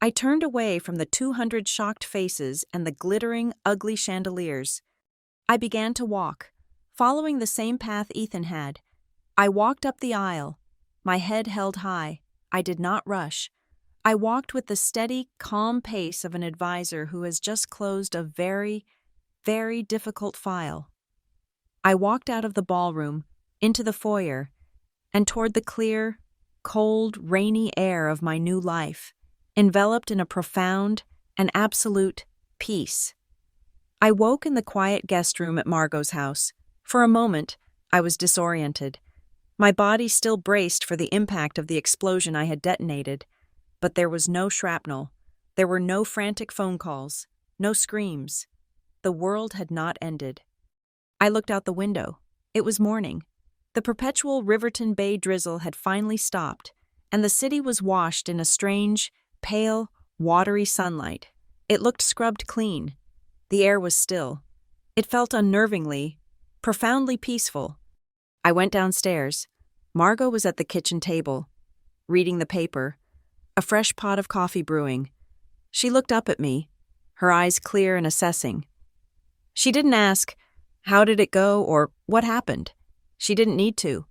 [SPEAKER 1] I turned away from the 200 shocked faces and the glittering, ugly chandeliers. I began to walk, following the same path Ethan had. I walked up the aisle, my head held high. I did not rush. I walked with the steady, calm pace of an advisor who has just closed a very, very difficult file. I walked out of the ballroom, into the foyer, and toward the clear, cold, rainy air of my new life, enveloped in a profound and absolute peace. I woke in the quiet guest room at Margot's house. For a moment, I was disoriented. My body still braced for the impact of the explosion I had detonated, but there was no shrapnel. There were no frantic phone calls, no screams. The world had not ended. I looked out the window. It was morning. The perpetual Riverton Bay drizzle had finally stopped, and the city was washed in a strange, pale, watery sunlight. It looked scrubbed clean. The air was still. It felt unnervingly, profoundly peaceful. I went downstairs. Margot was at the kitchen table, reading the paper, a fresh pot of coffee brewing. She looked up at me, her eyes clear and assessing. She didn't ask, "How did it go?" or "What happened?" She didn't need to.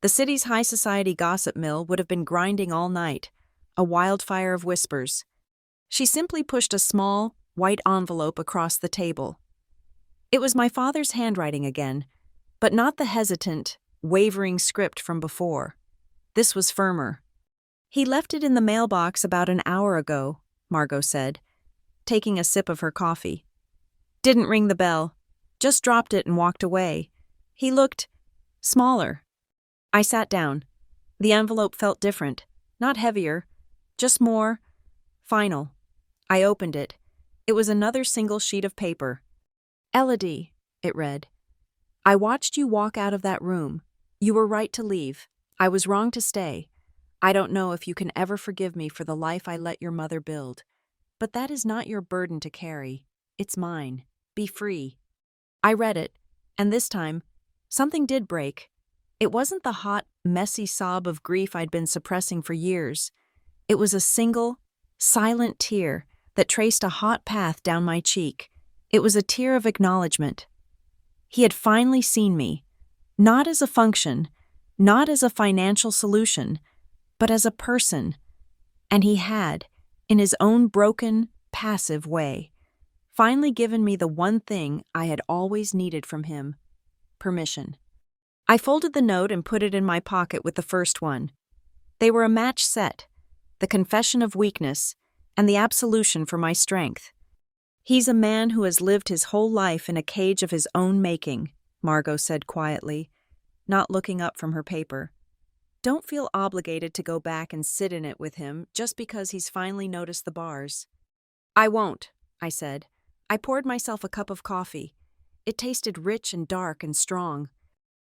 [SPEAKER 1] The city's high society gossip mill would have been grinding all night, a wildfire of whispers. She simply pushed a small, white envelope across the table. It was my father's handwriting again, but not the hesitant, wavering script from before. This was firmer. "He left it in the mailbox about an hour ago," Margot said, taking a sip of her coffee. "Didn't ring the bell, just dropped it and walked away. He looked smaller." I sat down. The envelope felt different, not heavier, just more final. I opened it. It was another single sheet of paper. "Elodie," it read, "I watched you walk out of that room. You were right to leave. I was wrong to stay. I don't know if you can ever forgive me for the life I let your mother build. But that is not your burden to carry. It's mine. Be free. I read it, and this time, something did break. It wasn't the hot, messy sob of grief I'd been suppressing for years. It was a single, silent tear that traced a hot path down my cheek. It was a tear of acknowledgement. He had finally seen me, not as a function, not as a financial solution, but as a person. And he had, in his own broken, passive way, finally given me the one thing I had always needed from him: permission. I folded the note and put it in my pocket with the first one. They were a match set, the confession of weakness and the absolution for my strength. "He's a man who has lived his whole life in a cage of his own making," Margot said quietly, not looking up from her paper. "Don't feel obligated to go back and sit in it with him just because he's finally noticed the bars." "I won't," I said. I poured myself a cup of coffee. It tasted rich and dark and strong.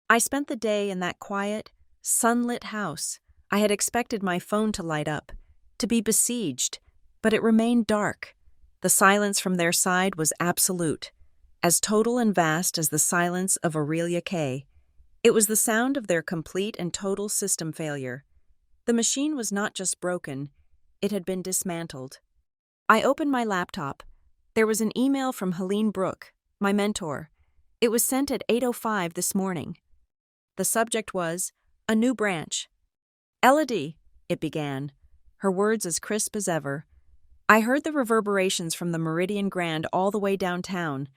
[SPEAKER 1] I spent the day in that quiet, sunlit house. I had expected my phone to light up, to be besieged, but it remained dark. The silence from their side was absolute, as total and vast as the silence of Aurelia Kay. It was the sound of their complete and total system failure. The machine was not just broken, it had been dismantled. I opened my laptop. There was an email from Helene Brooke, my mentor. It was sent at 8:05 this morning. The subject was, "A new branch." "Elodie," it began, her words as crisp as ever. "I heard the reverberations from the Meridian Grand all the way downtown.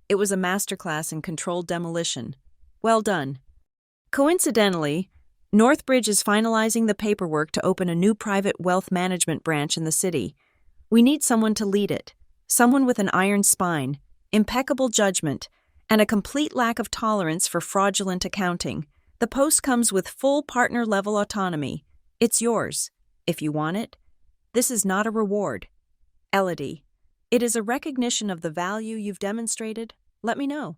[SPEAKER 1] It was a masterclass in controlled demolition. Well done. Coincidentally, Northbridge is finalizing the paperwork to open a new private wealth management branch in the city. We need someone to lead it, someone with an iron spine, impeccable judgment, and a complete lack of tolerance for fraudulent accounting. The post comes with full partner-level autonomy. It's yours, if you want it. This is not a reward. Elodie, it is a recognition of the value you've demonstrated. Let me know."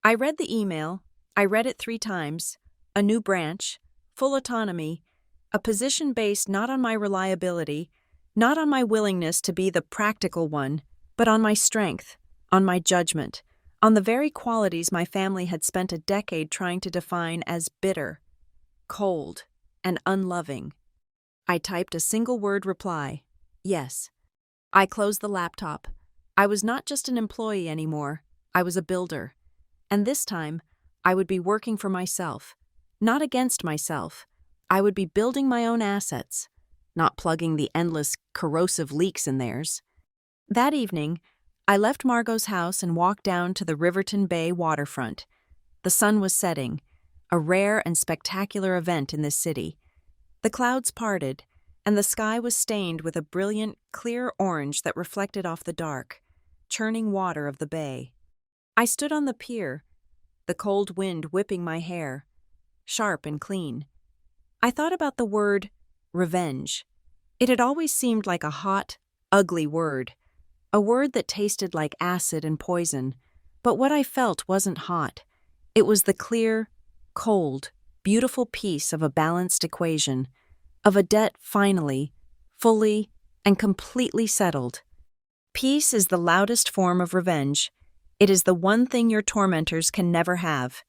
[SPEAKER 1] I read the email. I read it 3 times. A new branch, full autonomy, a position based not on my reliability, not on my willingness to be the practical one, but on my strength, on my judgment, on the very qualities my family had spent a decade trying to define as bitter, cold, and unloving. I typed a single-word reply: yes. I closed the laptop. I was not just an employee anymore. I was a builder. And this time, I would be working for myself, not against myself. I would be building my own assets, not plugging the endless corrosive leaks in theirs. That evening, I left Margot's house and walked down to the Riverton Bay waterfront. The sun was setting, a rare and spectacular event in this city. The clouds parted, and the sky was stained with a brilliant, clear orange that reflected off the dark, churning water of the bay. I stood on the pier, the cold wind whipping my hair, sharp and clean. I thought about the word revenge. It had always seemed like a hot, ugly word, a word that tasted like acid and poison, but what I felt wasn't hot. It was the clear, cold, beautiful piece of a balanced equation, of a debt finally, fully, and completely settled. Peace is the loudest form of revenge. It is the one thing your tormentors can never have.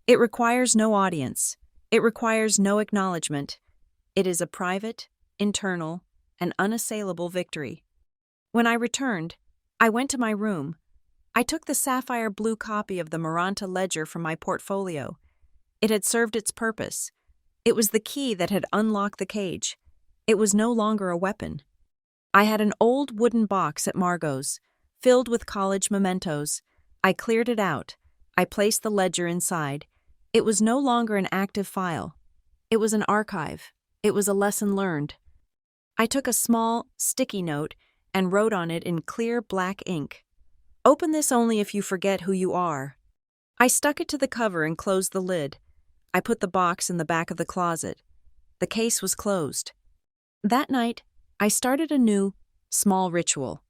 [SPEAKER 1] It requires no audience. It requires no acknowledgement. It is a private, internal, and unassailable victory. When I returned, I went to my room. I took the sapphire blue copy of the Maranta ledger from my portfolio. It had served its purpose. It was the key that had unlocked the cage. It was no longer a weapon. I had an old wooden box at Margot's, filled with college mementos. I cleared it out. I placed the ledger inside. It was no longer an active file. It was an archive. It was a lesson learned. I took a small, sticky note and wrote on it in clear black ink, "Open this only if you forget who you are." I stuck it to the cover and closed the lid. I put the box in the back of the closet. The case was closed. That night, I started a new, small ritual.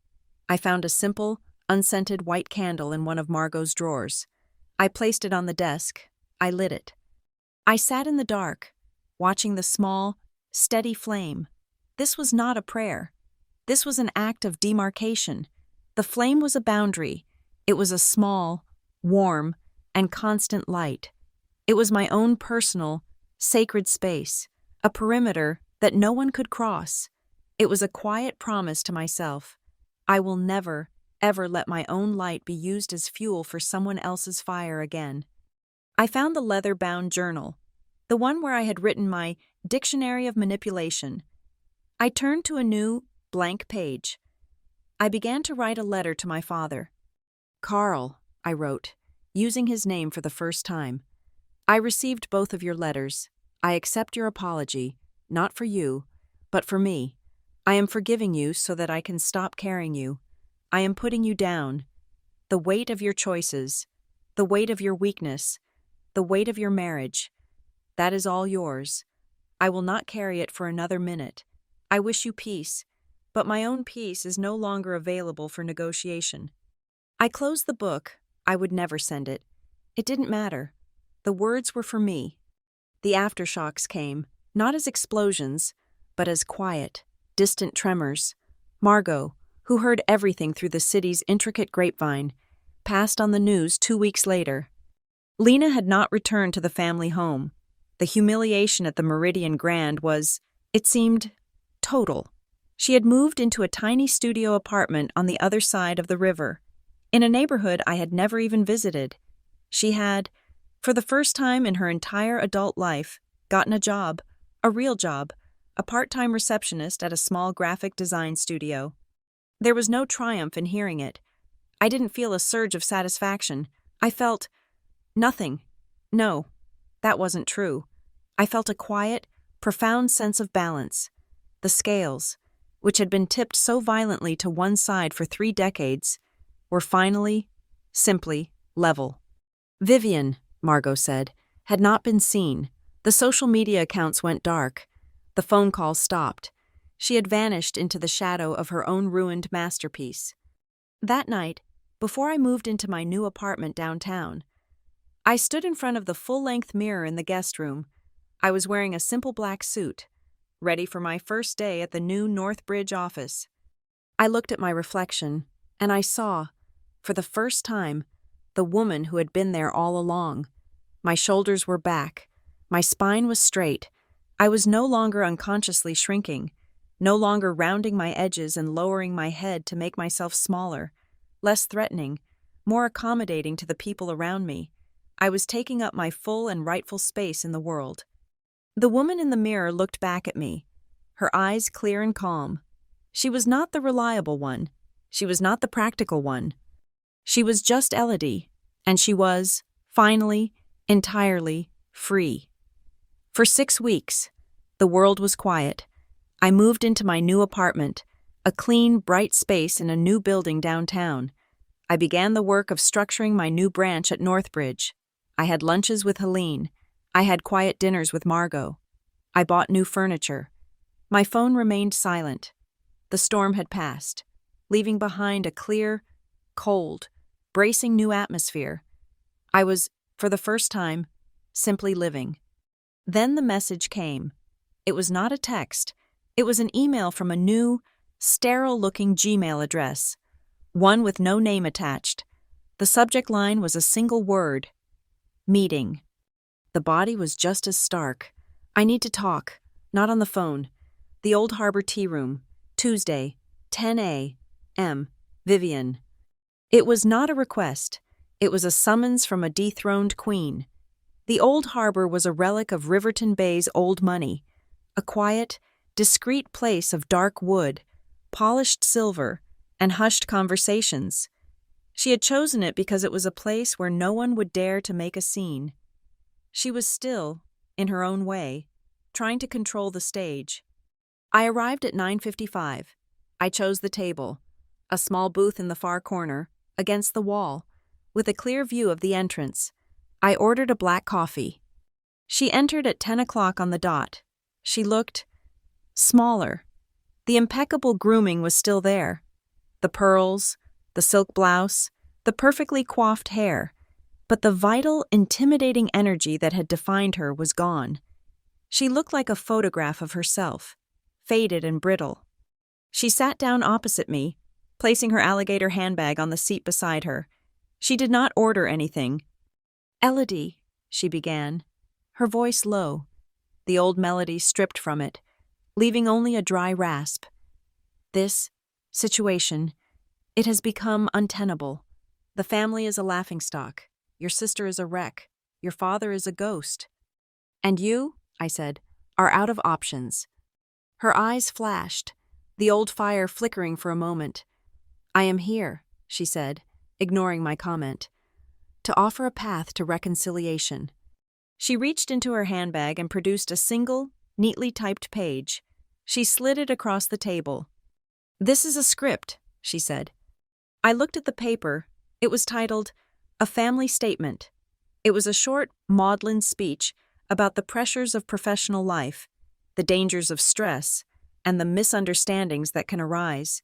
[SPEAKER 1] I found a simple, unscented white candle in one of Margot's drawers. I placed it on the desk. I lit it. I sat in the dark, watching the small, steady flame. This was not a prayer. This was an act of demarcation. The flame was a boundary. It was a small, warm, and constant light. It was my own personal, sacred space, a perimeter that no one could cross. It was a quiet promise to myself. I will never, ever let my own light be used as fuel for someone else's fire again. I found the leather-bound journal, the one where I had written my Dictionary of Manipulation. I turned to a new, blank page. I began to write a letter to my father. "Carl," I wrote, using his name for the first time. "I received both of your letters. I accept your apology, not for you, but for me. I am forgiving you so that I can stop carrying you. I am putting you down. The weight of your choices, the weight of your weakness, the weight of your marriage, that is all yours. I will not carry it for another minute. I wish you peace, but my own peace is no longer available for negotiation." I closed the book. I would never send it. It didn't matter. The words were for me. The aftershocks came, not as explosions, but as quiet, distant tremors. Margot, who heard everything through the city's intricate grapevine, passed on the news 2 weeks later. Lena had not returned to the family home. The humiliation at the Meridian Grand was, it seemed, total. She had moved into a tiny studio apartment on the other side of the river, in a neighborhood I had never even visited. She had, for the first time in her entire adult life, gotten a job, a real job, a part-time receptionist at a small graphic design studio. There was no triumph in hearing it. I didn't feel a surge of satisfaction. I felt nothing. No, that wasn't true. I felt a quiet, profound sense of balance. The scales, which had been tipped so violently to one side for 3 decades, were finally, simply, level. Vivian, Margot said, had not been seen. The social media accounts went dark. The phone calls stopped. She had vanished into the shadow of her own ruined masterpiece. That night, before I moved into my new apartment downtown, I stood in front of the full-length mirror in the guest room. I was wearing a simple black suit, ready for my first day at the new Northbridge office. I looked at my reflection, and I saw, for the first time, the woman who had been there all along. My shoulders were back. My spine was straight. I was no longer unconsciously shrinking, no longer rounding my edges and lowering my head to make myself smaller, less threatening, more accommodating to the people around me. I was taking up my full and rightful space in the world. The woman in the mirror looked back at me, her eyes clear and calm. She was not the reliable one. She was not the practical one. She was just Elodie, and she was, finally, entirely free. For 6 weeks, the world was quiet. I moved into my new apartment, a clean, bright space in a new building downtown. I began the work of structuring my new branch at Northbridge. I had lunches with Helene. I had quiet dinners with Margot. I bought new furniture. My phone remained silent. The storm had passed, leaving behind a clear, cold, bracing new atmosphere. I was, for the first time, simply living. Then the message came. It was not a text. It was an email from a new, sterile-looking Gmail address, one with no name attached. The subject line was a single word: meeting. The body was just as stark. I need to talk, not on the phone. The Old Harbor Tea Room, Tuesday, 10 a.m. Vivian. It was not a request. It was a summons from a dethroned queen. The Old Harbor was a relic of Riverton Bay's old money, a quiet, discreet place of dark wood, polished silver, and hushed conversations. She had chosen it because it was a place where no one would dare to make a scene. She was still, in her own way, trying to control the stage. I arrived at 9:55. I chose the table, a small booth in the far corner, against the wall, with a clear view of the entrance. I ordered a black coffee. She entered at 10 o'clock on the dot. She looked smaller. The impeccable grooming was still there. The pearls, the silk blouse, the perfectly coiffed hair, but the vital, intimidating energy that had defined her was gone. She looked like a photograph of herself, faded and brittle. She sat down opposite me, placing her alligator handbag on the seat beside her. She did not order anything. "Elodie," she began, her voice low, the old melody stripped from it, leaving only a dry rasp. "This situation, it has become untenable. The family is a laughingstock. Your sister is a wreck. Your father is a ghost. And you," I said, "are out of options." Her eyes flashed, the old fire flickering for a moment. "I am here," she said, ignoring my comment, "to offer a path to reconciliation." She reached into her handbag and produced a single, neatly typed page. She slid it across the table. "This is a script," she said. I looked at the paper. It was titled, "A Family Statement." It was a short, maudlin speech about the pressures of professional life, the dangers of stress, and the misunderstandings that can arise.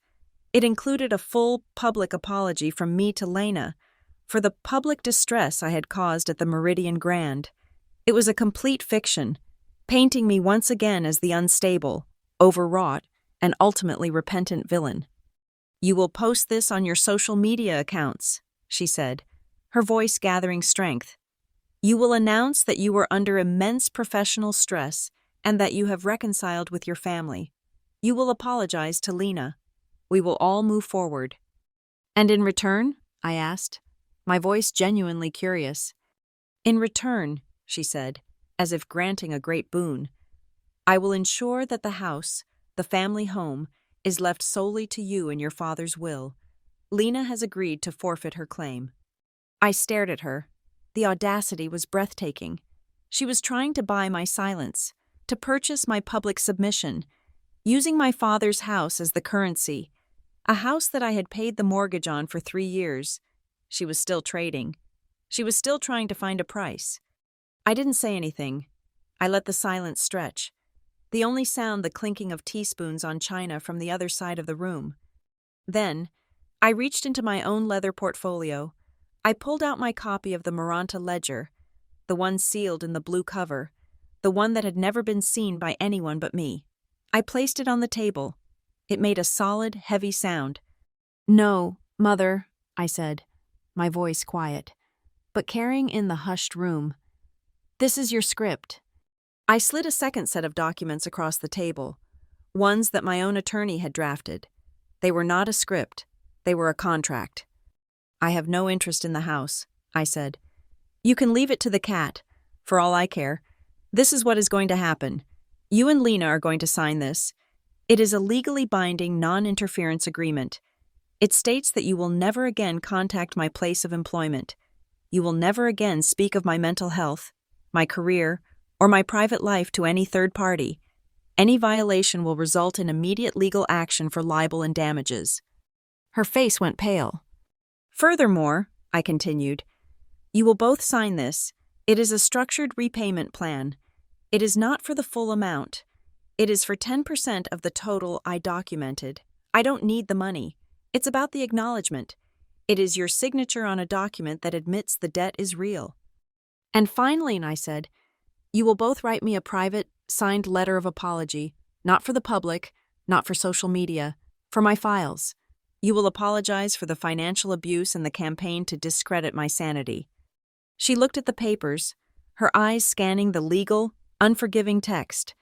[SPEAKER 1] It included a full public apology from me to Lena for the public distress I had caused at the Meridian Grand. It was a complete fiction, painting me once again as the unstable, overwrought, and ultimately repentant villain. "You will post this on your social media accounts," she said, her voice gathering strength. "You will announce that you were under immense professional stress and that you have reconciled with your family. You will apologize to Lena. We will all move forward." "And in return?" I asked, my voice genuinely curious. "In return," she said, as if granting a great boon, "I will ensure that the house, the family home, is left solely to you in your father's will. Lena has agreed to forfeit her claim." I stared at her. The audacity was breathtaking. She was trying to buy my silence, to purchase my public submission, using my father's house as the currency, a house that I had paid the mortgage on for 3 years. She was still trading. She was still trying to find a price. I didn't say anything. I let the silence stretch. The only sound the clinking of teaspoons on china from the other side of the room. Then, I reached into my own leather portfolio. I pulled out my copy of the Maranta Ledger, the one sealed in the blue cover, the one that had never been seen by anyone but me. I placed it on the table. It made a solid, heavy sound. "No, Mother," I said, my voice quiet, but carrying in the hushed room. "This is your script." I slid a second set of documents across the table, ones that my own attorney had drafted. They were not a script. They were a contract. "I have no interest in the house," I said. "You can leave it to the cat, for all I care. This is what is going to happen. You and Lena are going to sign this. It is a legally binding non-interference agreement. It states that you will never again contact my place of employment. You will never again speak of my mental health, my career, or my private life to any third party. Any violation will result in immediate legal action for libel and damages." Her face went pale. "Furthermore," I continued, "you will both sign this. It is a structured repayment plan. It is not for the full amount. It is for 10% of the total I documented. I don't need the money. It's about the acknowledgement. It is your signature on a document that admits the debt is real. And finally," I said, "you will both write me a private, signed letter of apology, not for the public, not for social media, for my files. You will apologize for the financial abuse and the campaign to discredit my sanity." She looked at the papers, her eyes scanning the legal, unforgiving text.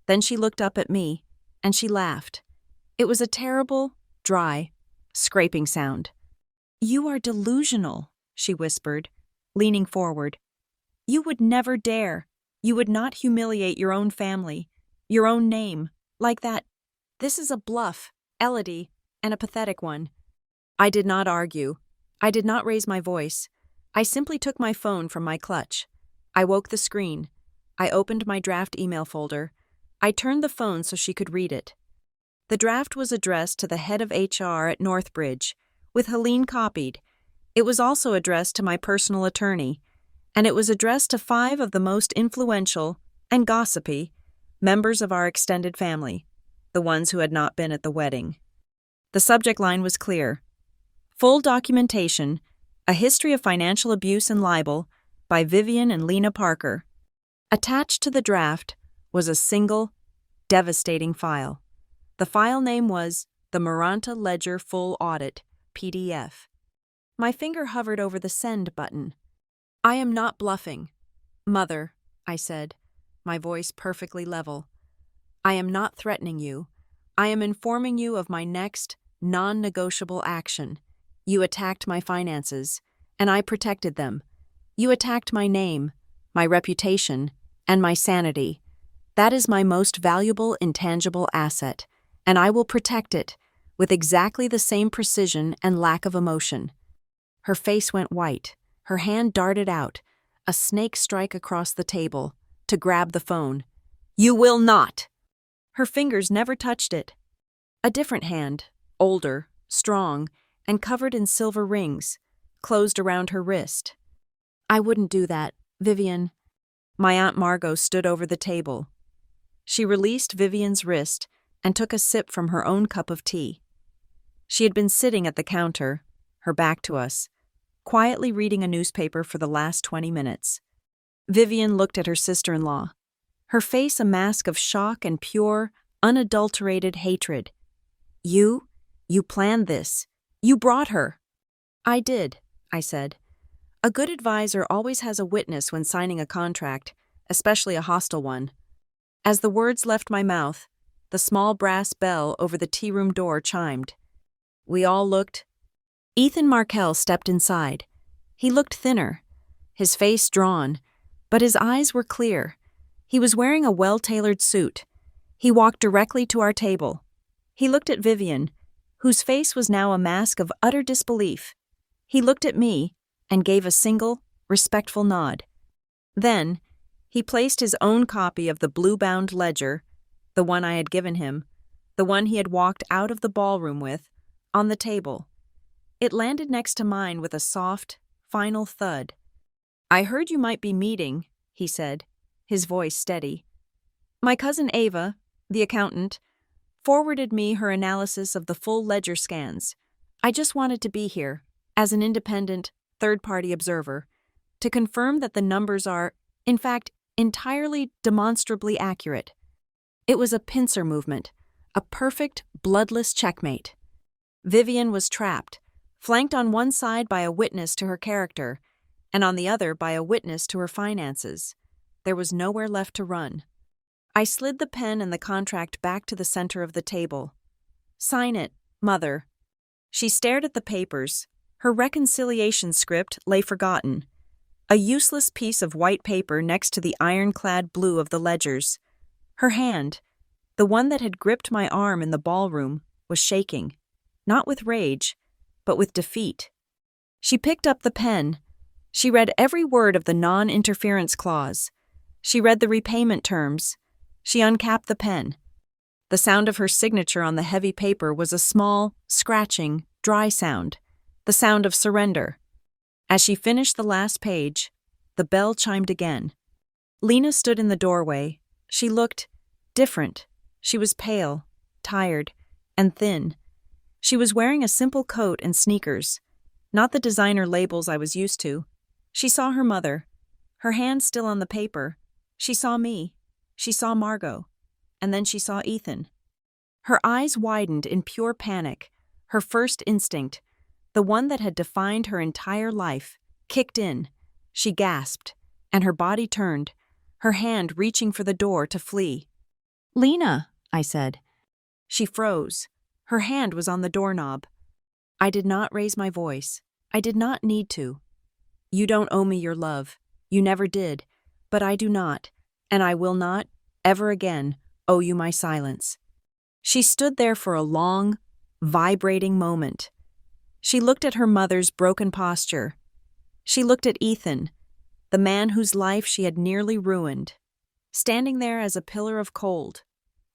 [SPEAKER 1] Then she looked up at me, and she laughed. It was a terrible, dry, scraping sound. "You are delusional," she whispered, leaning forward. "You would never dare. You would not humiliate your own family, your own name, like that. This is a bluff, Elodie, and a pathetic one." I did not argue. I did not raise my voice. I simply took my phone from my clutch. I woke the screen. I opened my draft email folder. I turned the phone so she could read it. The draft was addressed to the head of HR at Northbridge, with Helene copied. It was also addressed to my personal attorney, and it was addressed to 5 of the most influential and gossipy members of our extended family, the ones who had not been at the wedding. The subject line was clear: "Full documentation, a history of financial abuse and libel by Vivian and Lena Parker." Attached to the draft was a single, devastating file. The file name was The Maranta Ledger Full Audit, PDF. My finger hovered over the send button. I am not bluffing. Mother, I said, my voice perfectly level. I am not threatening you. I am informing you of my next, non-negotiable action. You attacked my finances, and I protected them. You attacked my name, my reputation, and my sanity. That is my most valuable intangible asset, and I will protect it with exactly the same precision and lack of emotion. Her face went white. Her hand darted out, a snake strike across the table, to grab the phone. You will not! Her fingers never touched it. A different hand, older, strong, and covered in silver rings, closed around her wrist. I wouldn't do that, Vivian. My Aunt Margot stood over the table. She released Vivian's wrist and took a sip from her own cup of tea. She had been sitting at the counter, her back to us, quietly reading a newspaper for the last 20 minutes. Vivian looked at her sister-in-law, her face a mask of shock and pure, unadulterated hatred. You planned this. You brought her. I did, I said. A good advisor always has a witness when signing a contract, especially a hostile one. As the words left my mouth, the small brass bell over the tea room door chimed. We all looked. Ethan Markel stepped inside. He looked thinner, his face drawn, but his eyes were clear. He was wearing a well-tailored suit. He walked directly to our table. He looked at Vivian, whose face was now a mask of utter disbelief. He looked at me and gave a single, respectful nod. Then, he placed his own copy of the blue-bound ledger, the one I had given him, the one he had walked out of the ballroom with, on the table. It landed next to mine with a soft, final thud. I heard you might be meeting, he said, his voice steady. My cousin Ava, the accountant, forwarded me her analysis of the full ledger scans. I just wanted to be here, as an independent, third-party observer, to confirm that the numbers are, in fact, entirely demonstrably accurate. It was a pincer movement, a perfect, bloodless checkmate. Vivian was trapped, flanked on one side by a witness to her character, and on the other by a witness to her finances. There was nowhere left to run. I slid the pen and the contract back to the center of the table. Sign it, Mother. She stared at the papers. Her reconciliation script lay forgotten, a useless piece of white paper next to the ironclad blue of the ledgers. Her hand, the one that had gripped my arm in the ballroom, was shaking, not with rage, but with defeat. She picked up the pen. She read every word of the non-interference clause. She read the repayment terms. She uncapped the pen. The sound of her signature on the heavy paper was a small, scratching, dry sound, the sound of surrender. As she finished the last page, the bell chimed again. Lena stood in the doorway. She looked different. She was pale, tired, and thin. She was wearing a simple coat and sneakers, not the designer labels I was used to. She saw her mother, her hand still on the paper. She saw me. She saw Margot. And then she saw Ethan. Her eyes widened in pure panic. Her first instinct, the one that had defined her entire life, kicked in. She gasped, and her body turned, her hand reaching for the door to flee. "Lena," I said. She froze. Her hand was on the doorknob. I did not raise my voice. I did not need to. You don't owe me your love. You never did. But I do not, and I will not, ever again, owe you my silence. She stood there for a long, vibrating moment. She looked at her mother's broken posture. She looked at Ethan, the man whose life she had nearly ruined, standing there as a pillar of cold,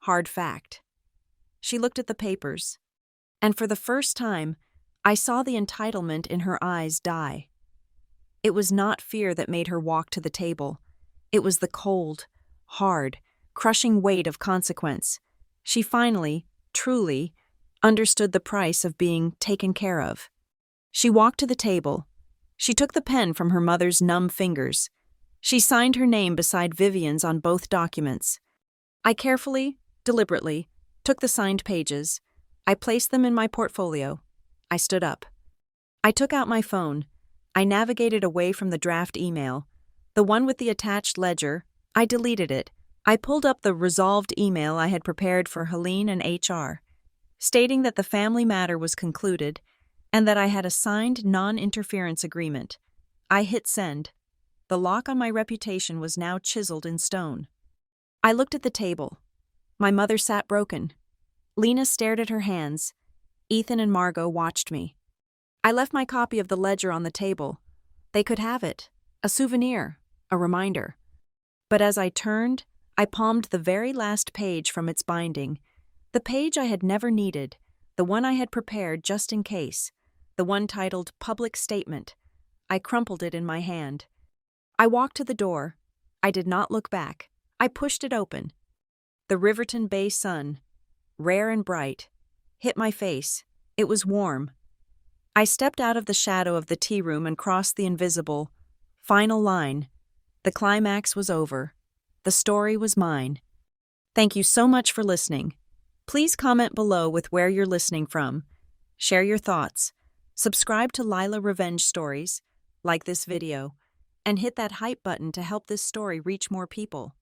[SPEAKER 1] hard fact. She looked at the papers, and for the first time, I saw the entitlement in her eyes die. It was not fear that made her walk to the table. It was the cold, hard, crushing weight of consequence. She finally, truly, understood the price of being taken care of. She walked to the table. She took the pen from her mother's numb fingers. She signed her name beside Vivian's on both documents. I carefully, deliberately, took the signed pages. I placed them in my portfolio. I stood up. I took out my phone. I navigated away from the draft email. The one with the attached ledger, I deleted it. I pulled up the resolved email I had prepared for Helene and HR, stating that the family matter was concluded and that I had a signed non-interference agreement. I hit send. The lock on my reputation was now chiseled in stone. I looked at the table. My mother sat broken. Lena stared at her hands. Ethan and Margot watched me. I left my copy of the ledger on the table. They could have it. A souvenir. A reminder. But as I turned, I palmed the very last page from its binding. The page I had never needed. The one I had prepared just in case. The one titled Public Statement. I crumpled it in my hand. I walked to the door. I did not look back. I pushed it open. The Riverton Bay sun, rare and bright, hit my face. It was warm. I stepped out of the shadow of the tea room and crossed the invisible, final line. The climax was over. The story was mine. Thank you so much for listening. Please comment below with where you're listening from. Share your thoughts. Subscribe to Lila Revenge Stories, like this video, and hit that hype button to help this story reach more people.